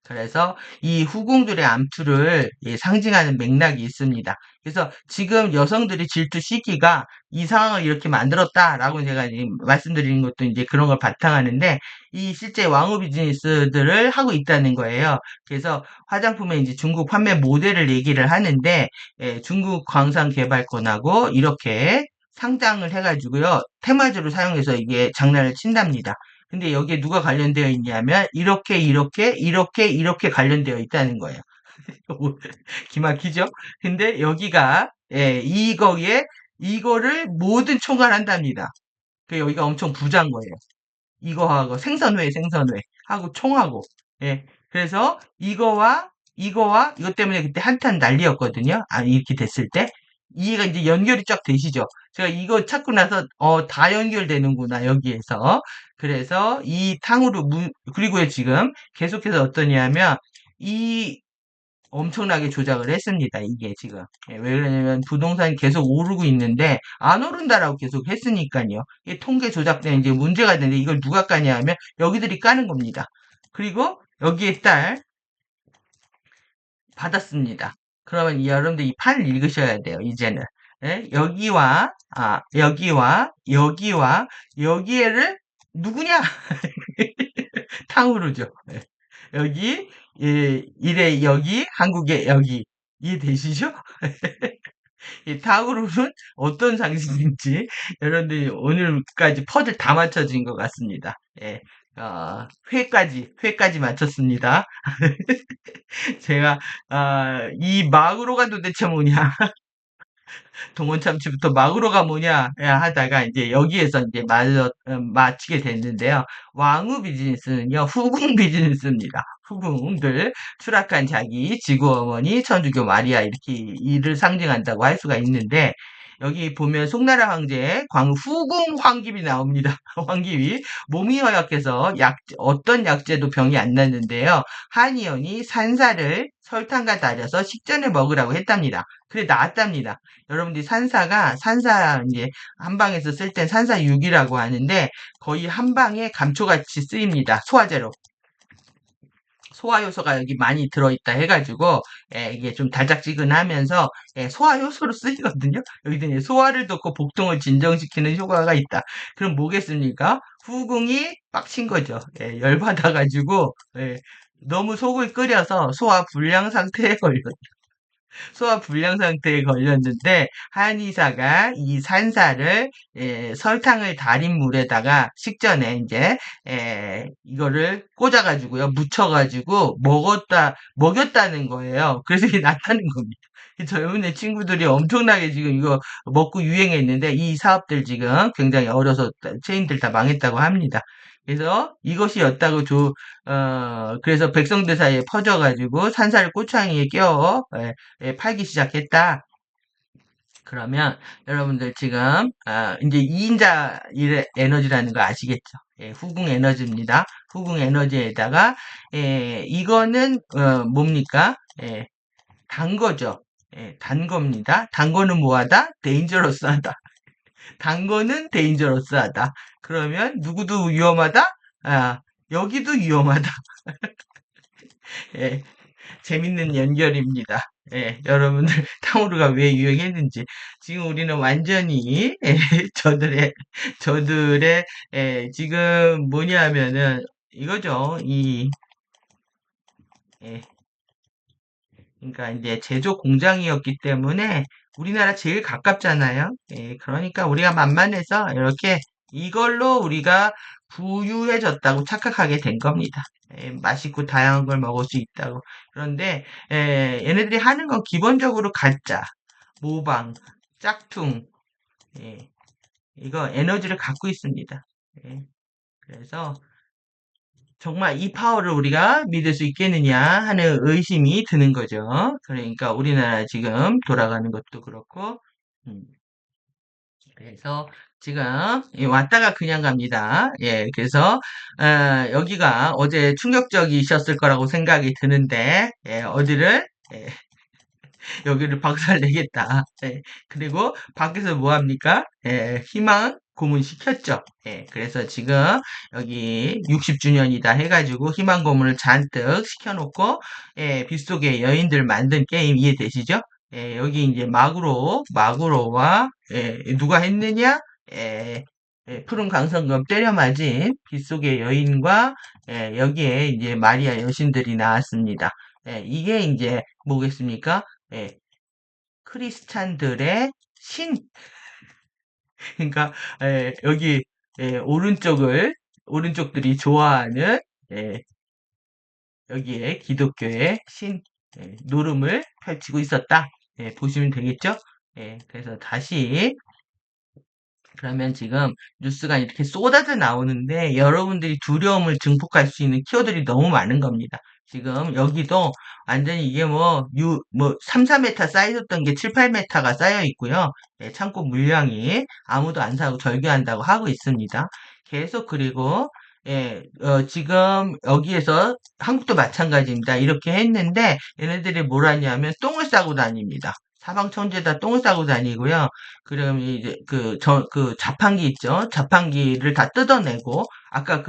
Speaker 1: 그래서 이 후궁들의 암투를 상징하는 맥락이 있습니다. 그래서 지금 여성들이 질투 시기가 이 상황을 이렇게 만들었다라고 제가 말씀드리는 것도 이제 그런 걸 바탕하는데 이 실제 왕후 비즈니스들을 하고 있다는 거예요. 그래서 화장품의 이제 중국 판매 모델을 얘기를 하는데 중국 광산개발권하고 이렇게 상장을 해가지고요. 테마주를 사용해서 이게 장난을 친답니다. 근데 여기에 누가 관련되어 있냐면 이렇게 관련되어 있다는 거예요. 기막히죠? 근데 여기가, 예, 이거를 모든 총괄한답니다. 그 여기가 엄청 부자인 거예요. 이거하고 생선회 하고 총하고. 예. 그래서 이거와 이것 때문에 그때 한탄 난리였거든요. 아, 이렇게 됐을 때. 이해가 이제 연결이 쫙 되시죠? 제가 이거 찾고 나서 다 연결되는구나 여기에서. 그래서 이 탕후루 그리고요 지금 계속해서 어떠냐면 이 엄청나게 조작을 했습니다. 이게 지금. 예, 왜 그러냐면 부동산이 계속 오르고 있는데 안 오른다라고 계속 했으니까요. 이 통계 조작 때문에 이제 문제가 되는데 이걸 누가 까냐 하면 여기들이 까는 겁니다. 그리고 여기에 딸 받았습니다. 그러면 여러분들 이 판을 읽으셔야 돼요. 이제는. 예? 여기와 여기에를 누구냐? 탕후루죠. 예. 여기 이래 여기 한국의 여기 이해되시죠? 이 탕후루는 어떤 상징인지 여러분들이 오늘까지 퍼즐 다 맞춰진 것 같습니다. 예. 회까지 맞췄습니다. 제가, 이 마구로가 도대체 뭐냐. 동원 참치부터 마구로가 뭐냐 하다가 이제 여기에서 이제 마치게 됐는데요. 왕후 비즈니스는요, 후궁 비즈니스입니다. 후궁들, 추락한 자기, 지구 어머니, 천주교 마리아 이렇게 이를 상징한다고 할 수가 있는데 여기 보면 송나라 황제 광 후궁 황깁이 나옵니다. 황깁이 몸이 허약해서 어떤 약재도 병이 안 났는데요. 한의원이 산사를 설탕과 달여서 식전에 먹으라고 했답니다. 그래 나았답니다. 여러분들이 산사 이제 한방에서 쓸 땐 산사육이라고 하는데 거의 한방에 감초같이 쓰입니다. 소화제로. 소화 요소가 여기 많이 들어있다 해가지고 이게 좀 달짝지근하면서 소화 요소로 쓰이거든요. 여기도 이제 소화를 돋고 복통을 진정시키는 효과가 있다. 그럼 뭐겠습니까? 후궁이 빡친 거죠. 열받아가지고 너무 속을 끓여서 소화 불량 상태에 걸려 소화 불량 상태에 걸렸는데 한의사가 이 산사를 설탕을 달인 물에다가 식전에 이제 이거를 꽂아가지고요 묻혀가지고 먹였다는 거예요. 그래서 이게 낫다는 겁니다. 젊은 친구들이 엄청나게 지금 이거 먹고 유행했는데 이 사업들 지금 굉장히 어려서 체인들 다 망했다고 합니다. 그래서 이것이었다고 그래서 백성들 사이에 퍼져가지고 산사를 꼬창이에 끼워 팔기 시작했다. 그러면 여러분들 지금 이제 2인자 에너지라는 거 아시겠죠? 후궁 에너지입니다. 후궁 에너지에다가 이거는 뭡니까? 단 거죠. 단 겁니다. 단 거는 뭐하다? 데인저러스하다. 단 거는 데인저러스하다. 그러면 누구도 위험하다? 아, 여기도 위험하다. 예, 재밌는 연결입니다. 여러분들 탕후루가 왜 유행했는지 지금 우리는 완전히 저들의 지금 뭐냐면은 이거죠. 예, 그러니까 이제 제조 공장이었기 때문에 우리나라 제일 가깝잖아요. 그러니까 우리가 만만해서 이렇게 이걸로 우리가 부유해졌다고 착각하게 된 겁니다. 맛있고 다양한 걸 먹을 수 있다고. 그런데 얘네들이 하는 건 기본적으로 가짜, 모방, 짝퉁, 예, 이거 에너지를 갖고 있습니다. 예, 그래서 정말 이 파워를 우리가 믿을 수 있겠느냐 하는 의심이 드는 거죠. 그러니까 우리나라 지금 돌아가는 것도 그렇고, 음, 그래서 지금 왔다가 그냥 갑니다. 그래서 여기가 어제 충격적이셨을 거라고 생각이 드는데 어디를 여기를 박살내겠다. 그리고 밖에서 뭐 합니까? 희망 고문 시켰죠. 그래서 지금 여기 60주년이다 해가지고 희망 고문을 잔뜩 시켜놓고 빗속에 여인들 만든 게임 이해되시죠? 여기 이제 마구로와 누가 했느냐? 푸른 강성금 때려 맞은 빗속의 여인과 여기에 이제 마리아 여신들이 나왔습니다. 이게 이제 뭐겠습니까? 예, 크리스찬들의 신. 그러니까 여기 오른쪽들이 좋아하는 예, 여기에 기독교의 신. 노름을 펼치고 있었다. 보시면 되겠죠? 그래서 다시 그러면 지금 뉴스가 이렇게 쏟아져 나오는데 여러분들이 두려움을 증폭할 수 있는 키워드들이 너무 많은 겁니다. 지금 여기도 완전히 이게 뭐 3, 4m 쌓여있던 게 7, 8m가 쌓여 있고요. 창고 물량이 아무도 안 사고 절규한다고 하고 있습니다. 계속 그리고 지금 여기에서 한국도 마찬가지입니다. 이렇게 했는데 얘네들이 뭘 하냐면 똥을 싸고 다닙니다. 사방천지에다 똥을 싸고 다니고요. 그럼 이제 그 자판기 있죠? 자판기를 다 뜯어내고 아까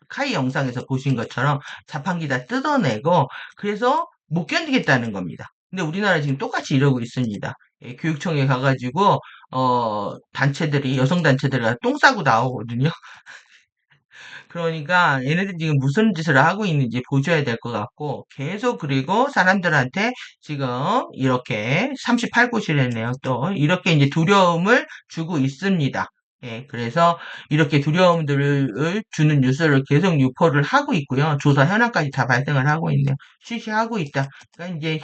Speaker 1: 카이 영상에서 보신 것처럼 자판기 다 뜯어내고 그래서 못 견디겠다는 겁니다. 근데 우리나라 지금 똑같이 이러고 있습니다. 교육청에 가가지고 단체들이 여성 단체들이 똥 싸고 나오거든요. 그러니까 얘네들 지금 무슨 짓을 하고 있는지 보셔야 될 것 같고 계속 그리고 사람들한테 지금 이렇게 38고시래네요. 또 이렇게 이제 두려움을 주고 있습니다. 그래서 이렇게 두려움들을 주는 뉴스를 계속 유포를 하고 있고요. 조사 현황까지 다 발생을 하고 있네요. 실시하고 있다. 그러니까 이제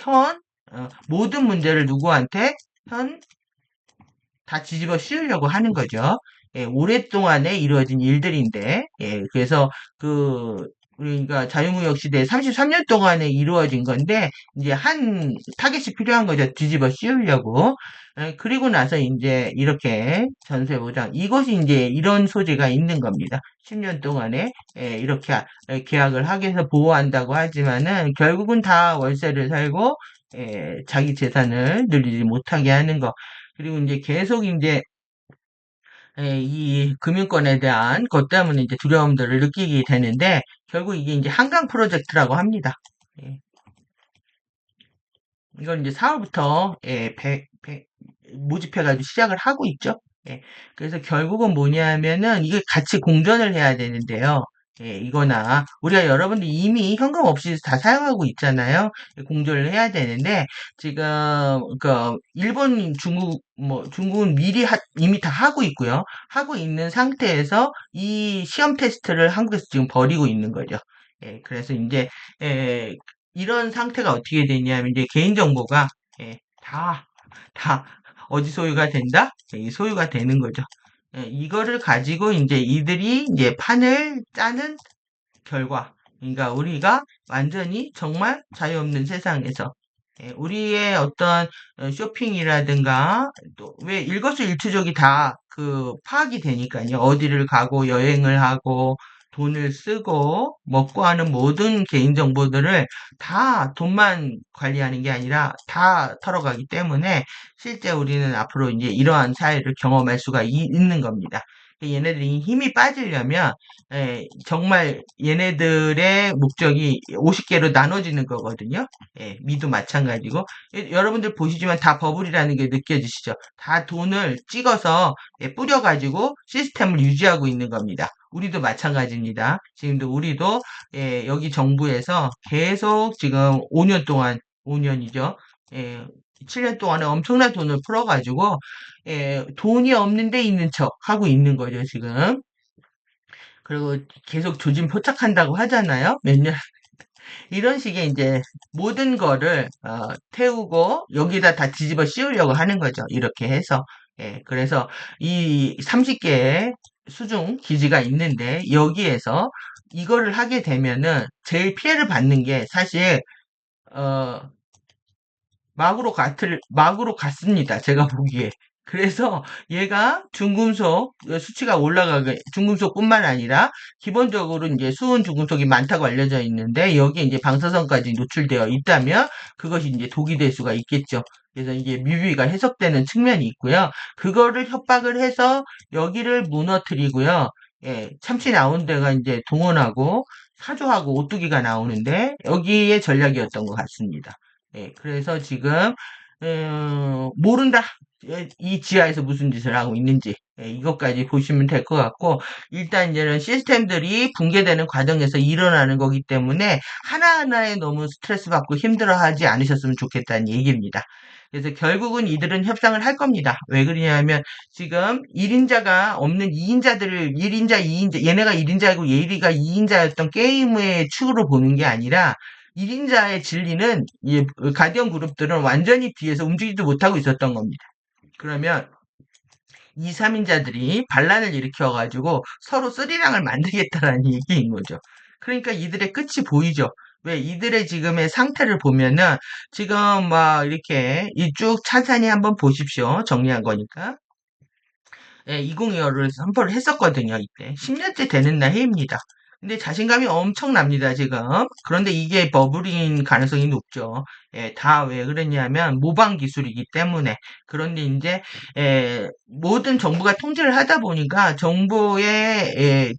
Speaker 1: 모든 문제를 누구한테 현 다 뒤집어 씌우려고 하는 거죠. 오랫동안에 이루어진 일들인데, 그래서 우리가 자유무역 시대 33년 동안에 이루어진 건데, 이제 한 타겟이 필요한 거죠. 뒤집어 씌우려고. 그리고 나서 이제 이렇게 전세보장, 이것이 이제 이런 소재가 있는 겁니다. 10년 동안에, 이렇게 계약을 하게 해서 보호한다고 하지만은, 결국은 다 월세를 살고, 자기 재산을 늘리지 못하게 하는 거. 그리고 이제 계속 이제 이 금융권에 대한 것 때문에 이제 두려움들을 느끼게 되는데 결국 이게 이제 한강 프로젝트라고 합니다. 예, 이건 이제 4월부터 모집해가지고 시작을 하고 있죠. 그래서 결국은 뭐냐면은 이게 같이 공존을 해야 되는데요. 이거나 우리가 여러분들 이미 현금 없이 다 사용하고 있잖아요. 공존을 해야 되는데 지금 일본, 중국 뭐 중국은 이미 다 하고 있고요. 하고 있는 상태에서 이 시험 테스트를 한국에서 지금 벌이고 있는 거죠. 그래서 이제 에, 이런 상태가 어떻게 되냐면 이제 개인정보가 다 어디 소유가 된다? 이 소유가 되는 거죠. 이거를 가지고 이제 이들이 이제 판을 짜는 결과. 그러니까 우리가 완전히 정말 자유 없는 세상에서 우리의 어떤 쇼핑이라든가 또 왜 일거수일투족이 다 파악이 되니까요. 어디를 가고 여행을 하고 돈을 쓰고 먹고 하는 모든 개인 정보들을 다 돈만 관리하는 게 아니라 다 털어가기 때문에 실제 우리는 앞으로 이제 이러한 사회를 경험할 수가 있는 겁니다. 얘네들이 힘이 빠지려면 정말 얘네들의 목적이 50개로 나눠지는 거거든요. 미도 마찬가지고 여러분들 보시지만 다 버블이라는 게 느껴지시죠? 다 돈을 찍어서 뿌려가지고 시스템을 유지하고 있는 겁니다. 우리도 마찬가지입니다. 지금도 우리도 여기 정부에서 계속 지금 5년 동안 5년이죠. 7년 동안에 엄청난 돈을 풀어가지고 돈이 없는 데 있는 척 하고 있는 거죠, 지금. 그리고 계속 조짐 포착한다고 하잖아요. 몇 년. 이런 식의 이제 모든 거를 태우고 여기다 다 뒤집어 씌우려고 하는 거죠. 이렇게 해서. 그래서 이 30개의 수중 기지가 있는데 여기에서 이거를 하게 되면은 제일 피해를 받는 게 사실 어, 막으로 갔습니다. 제가 보기에. 그래서 얘가 중금속 수치가 올라가게, 중금속뿐만 아니라 기본적으로 이제 수은 중금속이 많다고 알려져 있는데 여기에 이제 방사선까지 노출되어 있다면 그것이 이제 독이 될 수가 있겠죠. 그래서 이게 뮤비가 해석되는 측면이 있고요. 그거를 협박을 해서 여기를 무너뜨리고요. 참치 나온 데가 이제 동원하고 사조하고 오뚜기가 나오는데 여기에 전략이었던 것 같습니다. 그래서 지금 모른다. 이 지하에서 무슨 짓을 하고 있는지 이것까지 보시면 될 것 같고 일단 이제는 시스템들이 붕괴되는 과정에서 일어나는 거기 때문에 하나하나에 너무 스트레스 받고 힘들어하지 않으셨으면 좋겠다는 얘기입니다. 그래서 결국은 이들은 협상을 할 겁니다. 왜 그러냐면 지금 1인자가 없는 2인자들을 1인자, 2인자 얘네가 1인자고 얘가 2인자였던 게임의 축으로 보는 게 아니라 1인자의 진리는 이 가디언 그룹들은 완전히 뒤에서 움직이지도 못하고 있었던 겁니다. 그러면 2, 3인자들이 반란을 일으켜가지고 서로 쓰리랑을 만들겠다라는 얘기인 거죠. 그러니까 이들의 끝이 보이죠. 왜 이들의 지금의 상태를 보면은 지금 막 이렇게 이 쭉 찬산히 한번 보십시오. 정리한 거니까. 예, 2025를 선포를 했었거든요, 이때. 10년째 되는 날 해입니다. 근데 자신감이 엄청납니다, 지금. 그런데 이게 버블인 가능성이 높죠. 예, 다 왜 그러냐면 모방 기술이기 때문에. 그런데 이제, 모든 정부가 통제를 하다 보니까 정부의,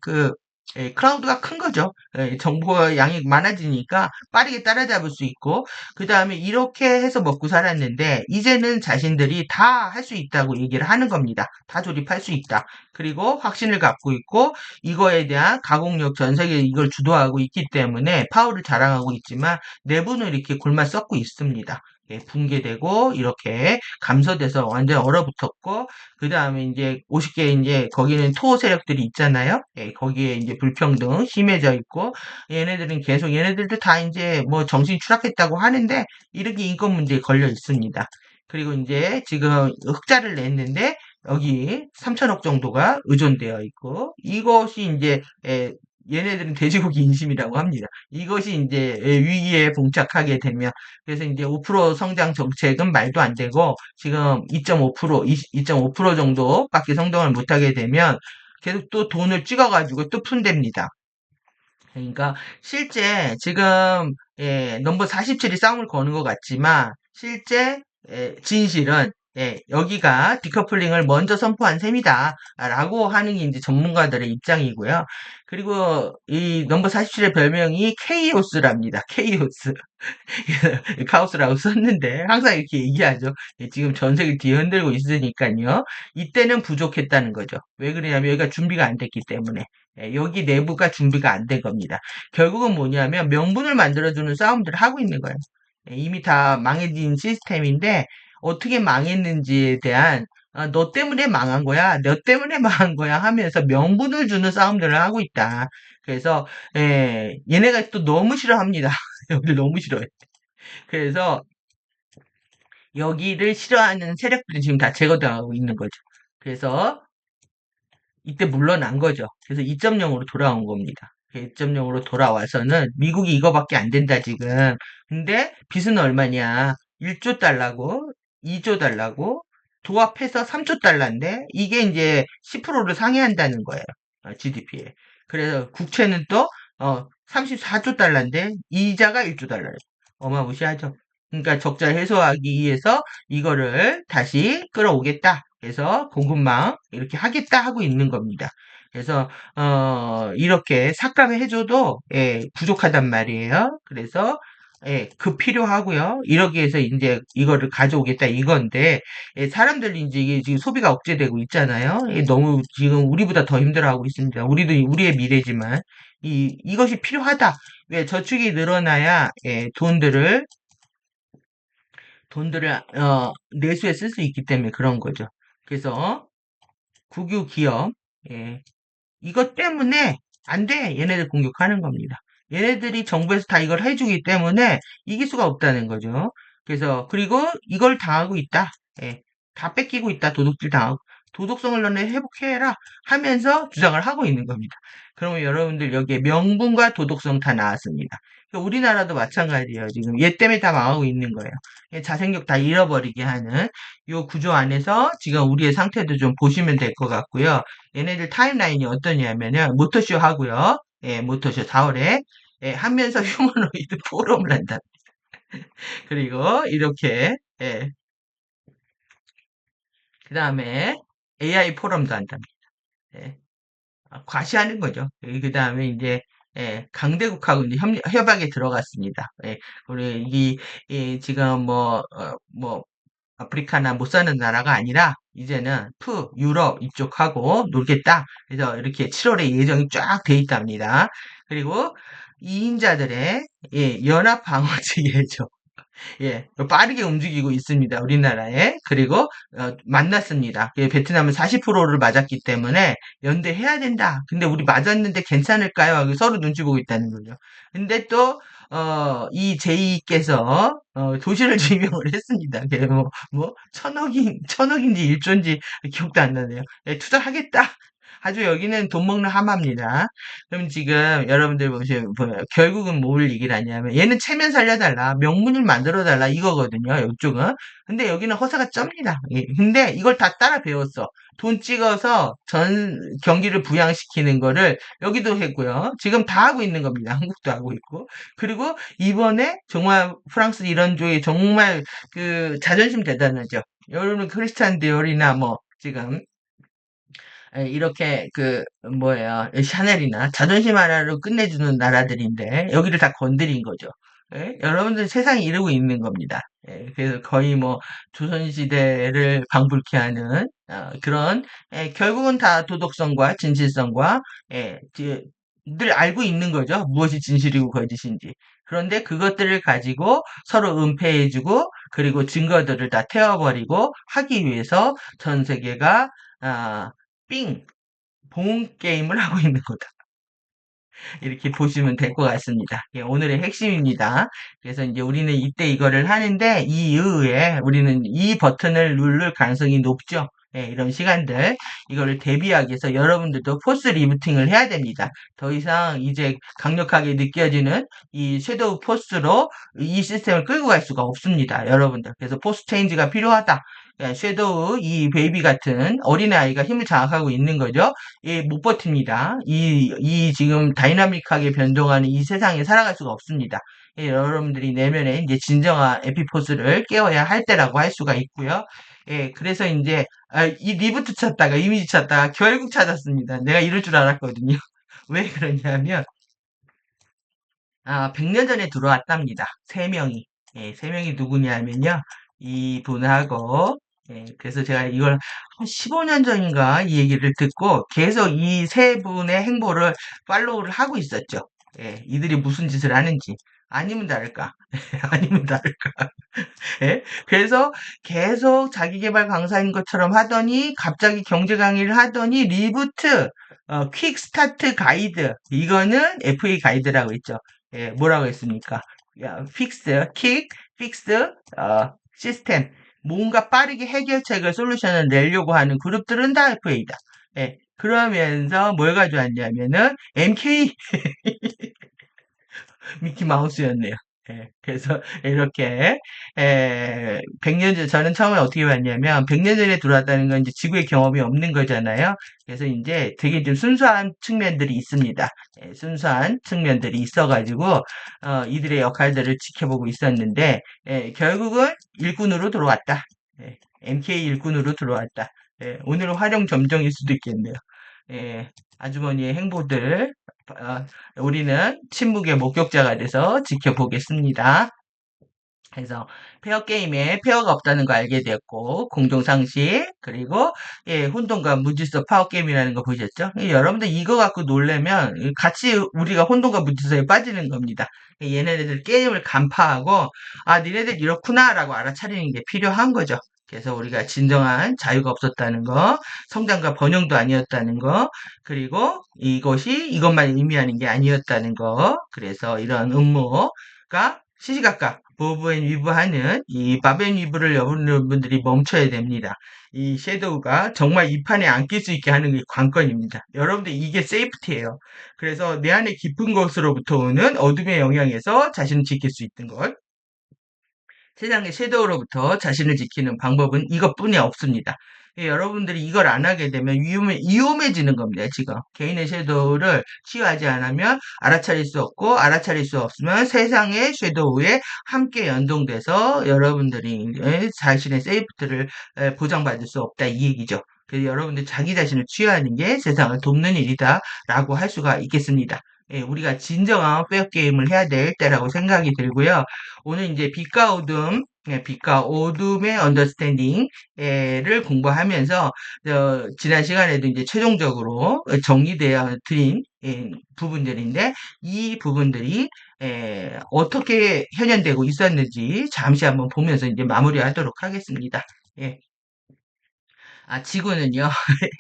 Speaker 1: 크라우드가 큰 거죠. 정보의 양이 많아지니까 빠르게 따라잡을 수 있고, 그 다음에 이렇게 해서 먹고 살았는데, 이제는 자신들이 다 할 수 있다고 얘기를 하는 겁니다. 다 조립할 수 있다. 그리고 확신을 갖고 있고, 이거에 대한 가공력 전 세계에 이걸 주도하고 있기 때문에 파워를 자랑하고 있지만, 내부는 이렇게 골마 썩고 있습니다. 예, 붕괴되고, 이렇게 감소돼서 완전 얼어붙었고, 그 다음에 이제 50개 이제 거기는 토 세력들이 있잖아요. 예, 거기에 이제 불평등 심해져 있고, 얘네들은 계속 얘네들도 다 이제 뭐 정신 추락했다고 하는데, 이렇게 인권 문제에 걸려 있습니다. 그리고 이제 지금 흑자를 냈는데, 여기 3천억 정도가 의존되어 있고, 이것이 이제, 얘네들은 돼지고기 인심이라고 합니다. 이것이 이제 위기에 봉착하게 되면, 그래서 이제 5% 성장 정책은 말도 안 되고, 지금 2.5%, 2.5% 정도밖에 성장을 못하게 되면, 계속 또 돈을 찍어가지고 또 푼답니다. 그러니까 실제 지금 넘버 47이 싸움을 거는 것 같지만 실제 진실은 여기가 디커플링을 먼저 선포한 셈이다라고 하는 게 이제 전문가들의 입장이고요. 그리고 이 넘버 47의 별명이 케이오스랍니다. 케이오스. 카오스라고 썼는데 항상 이렇게 얘기하죠. 지금 전 세계 뒤흔들고 있으니까요. 이때는 부족했다는 거죠. 왜 그러냐면 여기가 준비가 안 됐기 때문에. 여기 내부가 준비가 안 된 겁니다. 결국은 뭐냐면 명분을 만들어주는 싸움들을 하고 있는 거예요. 이미 다 망해진 시스템인데 어떻게 망했는지에 대한 너 때문에 망한 거야, 너 때문에 망한 거야 하면서 명분을 주는 싸움들을 하고 있다. 그래서 얘네가 또 너무 싫어합니다. 여기를 너무 싫어해. 그래서 여기를 싫어하는 세력들이 지금 다 제거당하고 있는 거죠. 그래서 이때 물러난 거죠. 그래서 2.0으로 돌아온 겁니다. 2.0으로 돌아와서는 미국이 이거밖에 안 된다 지금. 근데 빚은 얼마냐? 1조 달러고 2조 달러고 도합해서 3조 달러인데 이게 이제 10%를 상회한다는 거예요. GDP에. 그래서 국채는 또 34조 달러인데 이자가 1조 달러예요. 어마무시하죠. 그러니까 적자 해소하기 위해서 이거를 다시 끌어오겠다. 그래서 공급망 이렇게 하겠다 하고 있는 겁니다. 그래서 이렇게 삭감을 해줘도 부족하단 말이에요. 그래서 그 필요하고요. 이러기 위해서 이제 이거를 가져오겠다 이건데 사람들이 이제 이게 지금 소비가 억제되고 있잖아요. 너무 지금 우리보다 더 힘들어하고 있습니다. 우리도 우리의 미래지만 이것이 필요하다. 왜 저축이 늘어나야 돈들을 내수에 쓸 수 있기 때문에 그런 거죠. 그래서 국유 기업 이것 때문에 안 돼. 얘네들 공격하는 겁니다. 얘네들이 정부에서 다 이걸 해주기 때문에 이길 수가 없다는 거죠. 그래서 그리고 이걸 당하고 있다. 다 뺏기고 있다. 도둑질 당하고 도덕성을 너네 회복해라 하면서 주장을 하고 있는 겁니다. 그러면 여러분들 여기에 명분과 도덕성 다 나왔습니다. 그러니까 우리나라도 마찬가지예요. 지금 얘 때문에 다 망하고 있는 거예요. 자생력 다 잃어버리게 하는 이 구조 안에서 지금 우리의 상태도 좀 보시면 될 것 같고요. 얘네들 타임라인이 어떠냐면은 모터쇼 하고요. 모터쇼 4월에 하면서 휴머노이드 포럼을 한다. 그리고 이렇게 그 다음에 AI 포럼도 한답니다. 예, 과시하는 거죠. 그 다음에 이제 강대국하고 이제 협약에 들어갔습니다. 우리 지금 뭐 아프리카나 못 사는 나라가 아니라 이제는 유럽 이쪽하고 놀겠다. 그래서 이렇게 7월에 예정이 쫙 돼 있답니다. 그리고 2인자들의 연합 방어체 예정. 예, 빠르게 움직이고 있습니다. 우리나라에. 그리고 만났습니다. 베트남은 40%를 맞았기 때문에 연대해야 된다. 근데 우리 맞았는데 괜찮을까요? 하고 서로 눈치 보고 있다는 거죠. 근데 또 이 제이께서 도시를 지명을 했습니다. 천억인지 일조인지 기억도 안 나네요. 예, 투자하겠다. 아주 여기는 돈 먹는 하마입니다. 그럼 지금 여러분들 보시면 결국은 뭘 얘기를 하냐면 얘는 체면 살려달라, 명문을 만들어달라 이거거든요. 이쪽은. 근데 여기는 허사가 쩝니다. 예, 근데 이걸 다 따라 배웠어. 돈 찍어서 전 경기를 부양시키는 거를 여기도 했고요. 지금 다 하고 있는 겁니다. 한국도 하고 있고. 그리고 이번에 정말 프랑스 이런 쪽에 정말 그 자존심 대단하죠. 여러분 크리스찬 디올이나 뭐 지금 이렇게 뭐예요, 샤넬이나 자존심 하나로 끝내주는 나라들인데 여기를 다 건드린 거죠. 예? 여러분들 세상이 이러고 있는 겁니다. 예, 그래서 거의 뭐 조선시대를 방불케 하는 그런 결국은 다 도덕성과 진실성과 늘 알고 있는 거죠. 무엇이 진실이고 거짓인지. 그런데 그것들을 가지고 서로 은폐해주고 그리고 증거들을 다 태워버리고 하기 위해서 전 세계가 아, 삥, 봉 게임을 하고 있는 거다. 이렇게 보시면 될 것 같습니다. 예, 오늘의 핵심입니다. 그래서 이제 우리는 이때 이거를 하는데 이후에 우리는 이 버튼을 누를 가능성이 높죠. 예, 이런 시간들 이거를 대비하기 위해서 여러분들도 포스 리부팅을 해야 됩니다. 더 이상 이제 강력하게 느껴지는 이 섀도우 포스로 이 시스템을 끌고 갈 수가 없습니다. 여러분들. 그래서 포스 체인지가 필요하다. 예, 섀도우 이 베이비 같은 어린아이가 힘을 장악하고 있는 거죠. 예, 못 버팁니다. 이 지금 다이나믹하게 변동하는 이 세상에 살아갈 수가 없습니다. 예, 여러분들이 내면에 이제 진정한 에피포스를 깨워야 할 때라고 할 수가 있고요. 예, 그래서 이제 이 리부트 찾다가 이미지 찾다가 결국 찾았습니다. 내가 이럴 줄 알았거든요. 왜 그러냐면 100년 전에 들어왔답니다. 세 명이. 예, 세 명이 누구냐면요. 이 분하고, 예, 그래서 제가 이걸 한 15년 전인가 이 얘기를 듣고 계속 이 세 분의 행보를 팔로우를 하고 있었죠. 예, 이들이 무슨 짓을 하는지. 아니면 다를까? 아니면 다를까? 예? 그래서 계속 자기계발 강사인 것처럼 하더니 갑자기 경제 강의를 하더니 리부트, 퀵 스타트 가이드 이거는 FA 가이드라고 있죠. 예, 뭐라고 했습니까? 야, 픽스, 시스템 뭔가 빠르게 해결책을 솔루션을 내려고 하는 그룹들은 다 FA다. 예, 그러면서 뭘 가져왔냐면은 MK 미키 마우스였네요. 예, 그래서 이렇게 100년 전 저는 처음에 어떻게 봤냐면 100년 전에 들어왔다는 건 이제 지구의 경험이 없는 거잖아요. 그래서 이제 되게 좀 순수한 측면들이 있습니다. 예, 순수한 측면들이 있어가지고 이들의 역할들을 지켜보고 있었는데 결국은 일꾼으로 들어왔다. MK 일꾼으로 들어왔다. 오늘은 활용 점정일 수도 있겠네요. 예, 아주머니의 행보들 어, 우리는 침묵의 목격자가 돼서 지켜보겠습니다. 그래서 페어 게임에 페어가 없다는 거 알게 되었고 공정상식 그리고 혼돈과 무질서 파워 게임이라는 거 보셨죠? 여러분들 이거 갖고 놀래면 같이 우리가 혼돈과 무질서에 빠지는 겁니다. 얘네들 게임을 간파하고 니네들 이렇구나라고 알아차리는 게 필요한 거죠. 그래서 우리가 진정한 자유가 없었다는 거, 성장과 번영도 아니었다는 거, 그리고 이것이 이것만 의미하는 게 아니었다는 거, 그래서 이런 음모가 시시각각 보브 앤 위브 하는 이 밥 앤 위브를 여러분들이 멈춰야 됩니다. 이 섀도우가 정말 이 판에 안 낄 수 있게 하는 게 관건입니다. 여러분들 이게 세이프티예요. 그래서 내 안에 깊은 것으로부터 오는 어둠의 영향에서 자신을 지킬 수 있는 것. 세상의 섀도우로부터 자신을 지키는 방법은 이것뿐이 없습니다. 여러분들이 이걸 안 하게 되면 위험해지는 겁니다, 지금. 개인의 섀도우를 치유하지 않으면 알아차릴 수 없고, 알아차릴 수 없으면 세상의 섀도우에 함께 연동돼서 여러분들이 자신의 세이프트를 보장받을 수 없다, 이 얘기죠. 그래서 여러분들 자기 자신을 치유하는 게 세상을 돕는 일이다, 라고 할 수가 있겠습니다. 우리가 진정한 페어 게임을 해야 될 때라고 생각이 들고요. 오늘 이제 빛과 어둠, 빛과 어둠의 언더스탠딩을 공부하면서 지난 시간에도 이제 최종적으로 정리되어 드린 부분들인데 이 부분들이 어떻게 현현되고 있었는지 잠시 한번 보면서 이제 마무리하도록 하겠습니다. 예. 지구는요,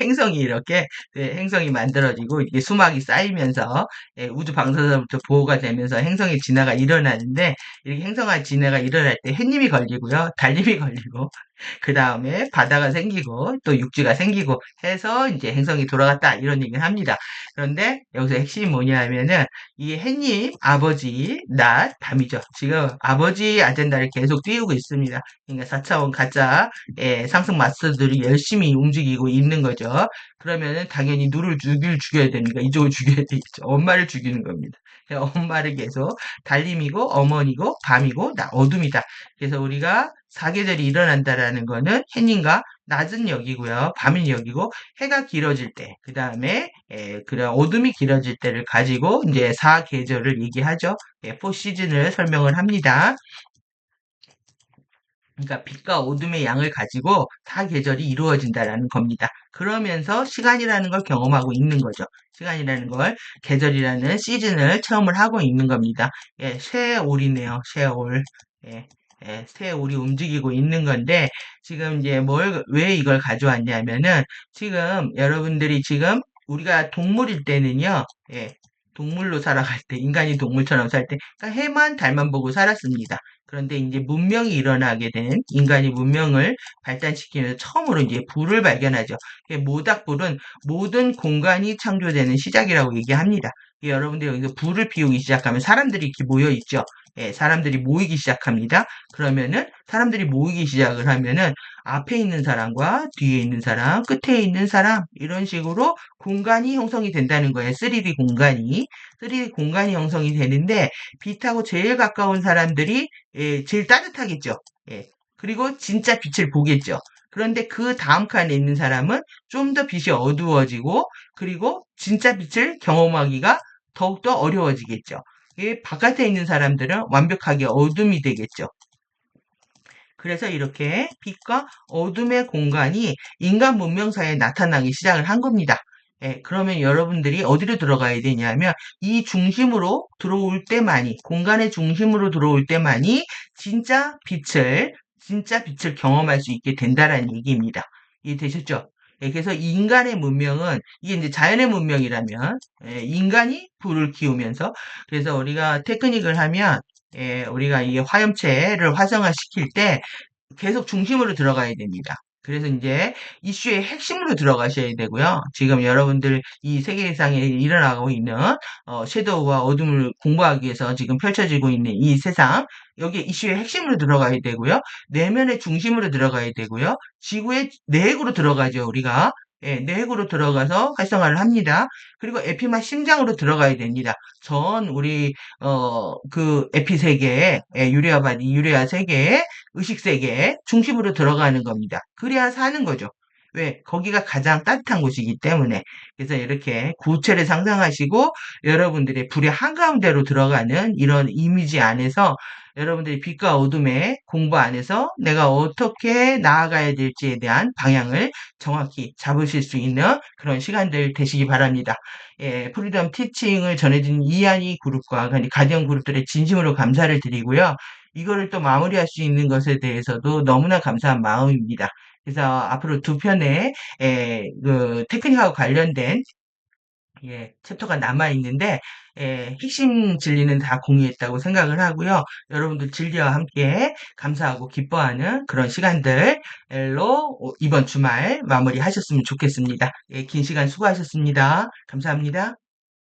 Speaker 1: 행성이 이렇게, 행성이 만들어지고, 이게 수막이 쌓이면서, 우주 방사선부터 보호가 되면서 행성의 진화가 일어나는데, 이렇게 행성의 진화가 일어날 때 햇님이 걸리고요, 달님이 걸리고, 그 다음에 바다가 생기고, 또 육지가 생기고 해서 이제 행성이 돌아갔다, 이런 얘기를 합니다. 그런데 여기서 핵심이 뭐냐 하면은, 이 햇님, 아버지, 낮, 밤이죠. 지금 아버지 아젠다를 계속 띄우고 있습니다. 그러니까 4차원 가짜 상승 마스터들이 열심히 움직이고 있는 거죠. 그러면은 당연히 누를 죽여야 됩니다. 이쪽을 죽여야 되겠죠. 엄마를 죽이는 겁니다. 엄마를 계속 달림이고 어머니고 밤이고 어둠이다. 그래서 우리가 사계절이 일어난다라는 거는 해님과 낮은 여기고요. 밤은 여기고 해가 길어질 때, 그 다음에 그런 어둠이 길어질 때를 가지고 이제 사계절을 얘기하죠. 포 시즌을 설명을 합니다. 그러니까 빛과 어둠의 양을 가지고 사계절이 이루어진다라는 겁니다. 그러면서 시간이라는 걸 경험하고 있는 거죠. 시간이라는 걸 계절이라는 시즌을 체험을 하고 있는 겁니다. 쇠올이네요. 쇠올. 예, 쇠올이 움직이고 있는 건데 지금 이제 왜 이걸 가져왔냐면은 지금 여러분들이 지금 우리가 동물일 때는요. 동물로 살아갈 때, 인간이 동물처럼 살 때, 그러니까 해만 달만 보고 살았습니다. 그런데 이제 문명이 일어나게 된 인간이 문명을 발전시키면서 처음으로 이제 불을 발견하죠. 모닥불은 모든 공간이 창조되는 시작이라고 얘기합니다. 여러분들 여기서 불을 피우기 시작하면 사람들이 이렇게 모여 있죠. 사람들이 모이기 시작합니다. 그러면은 사람들이 모이기 시작을 하면은 앞에 있는 사람과 뒤에 있는 사람, 끝에 있는 사람 이런 식으로 공간이 형성이 된다는 거예요. 3D 공간이. 3D 공간이 형성이 되는데 빛하고 제일 가까운 사람들이 제일 따뜻하겠죠. 예. 그리고 진짜 빛을 보겠죠. 그런데 그 다음 칸에 있는 사람은 좀 더 빛이 어두워지고 그리고 진짜 빛을 경험하기가 더욱더 어려워지겠죠. 바깥에 있는 사람들은 완벽하게 어둠이 되겠죠. 그래서 이렇게 빛과 어둠의 공간이 인간 문명사에 나타나기 시작을 한 겁니다. 그러면 여러분들이 어디로 들어가야 되냐면 이 중심으로 들어올 때만이 공간의 중심으로 들어올 때만이 진짜 빛을 경험할 수 있게 된다라는 얘기입니다. 이해되셨죠? 그래서 인간의 문명은 이게 이제 자연의 문명이라면 인간이 불을 키우면서 그래서 우리가 테크닉을 하면 우리가 이 화염체를 활성화시킬 때 계속 중심으로 들어가야 됩니다. 그래서 이제 이슈의 핵심으로 들어가셔야 되고요. 지금 여러분들 이 세계상에 일어나고 있는 섀도우와 어둠을 공부하기 위해서 지금 펼쳐지고 있는 이 세상 여기 이슈의 핵심으로 들어가야 되고요. 내면의 중심으로 들어가야 되고요. 지구의 내핵으로 들어가죠. 우리가 내핵으로 들어가서 활성화를 합니다. 그리고 에피마 심장으로 들어가야 됩니다. 우리 그 에피 세계에 유래아 바디 유래아 세계에 의식 세계에 중심으로 들어가는 겁니다. 그래야 사는 거죠. 왜? 거기가 가장 따뜻한 곳이기 때문에. 그래서 이렇게 구체를 상상하시고 여러분들의 불의 한가운데로 들어가는 이런 이미지 안에서 여러분들이 빛과 어둠의 공부 안에서 내가 어떻게 나아가야 될지에 대한 방향을 정확히 잡으실 수 있는 그런 시간들 되시기 바랍니다. 프리덤 티칭을 전해준 이한이 그룹과 가디언 그룹들의 진심으로 감사를 드리고요. 이거를 또 마무리할 수 있는 것에 대해서도 너무나 감사한 마음입니다. 그래서 앞으로 두 편의 그 테크닉하고 관련된 챕터가 남아있는데, 핵심 진리는 다 공유했다고 생각을 하고요. 여러분들 진리와 함께 감사하고 기뻐하는 그런 시간들로 이번 주말 마무리하셨으면 좋겠습니다. 긴 시간 수고하셨습니다. 감사합니다.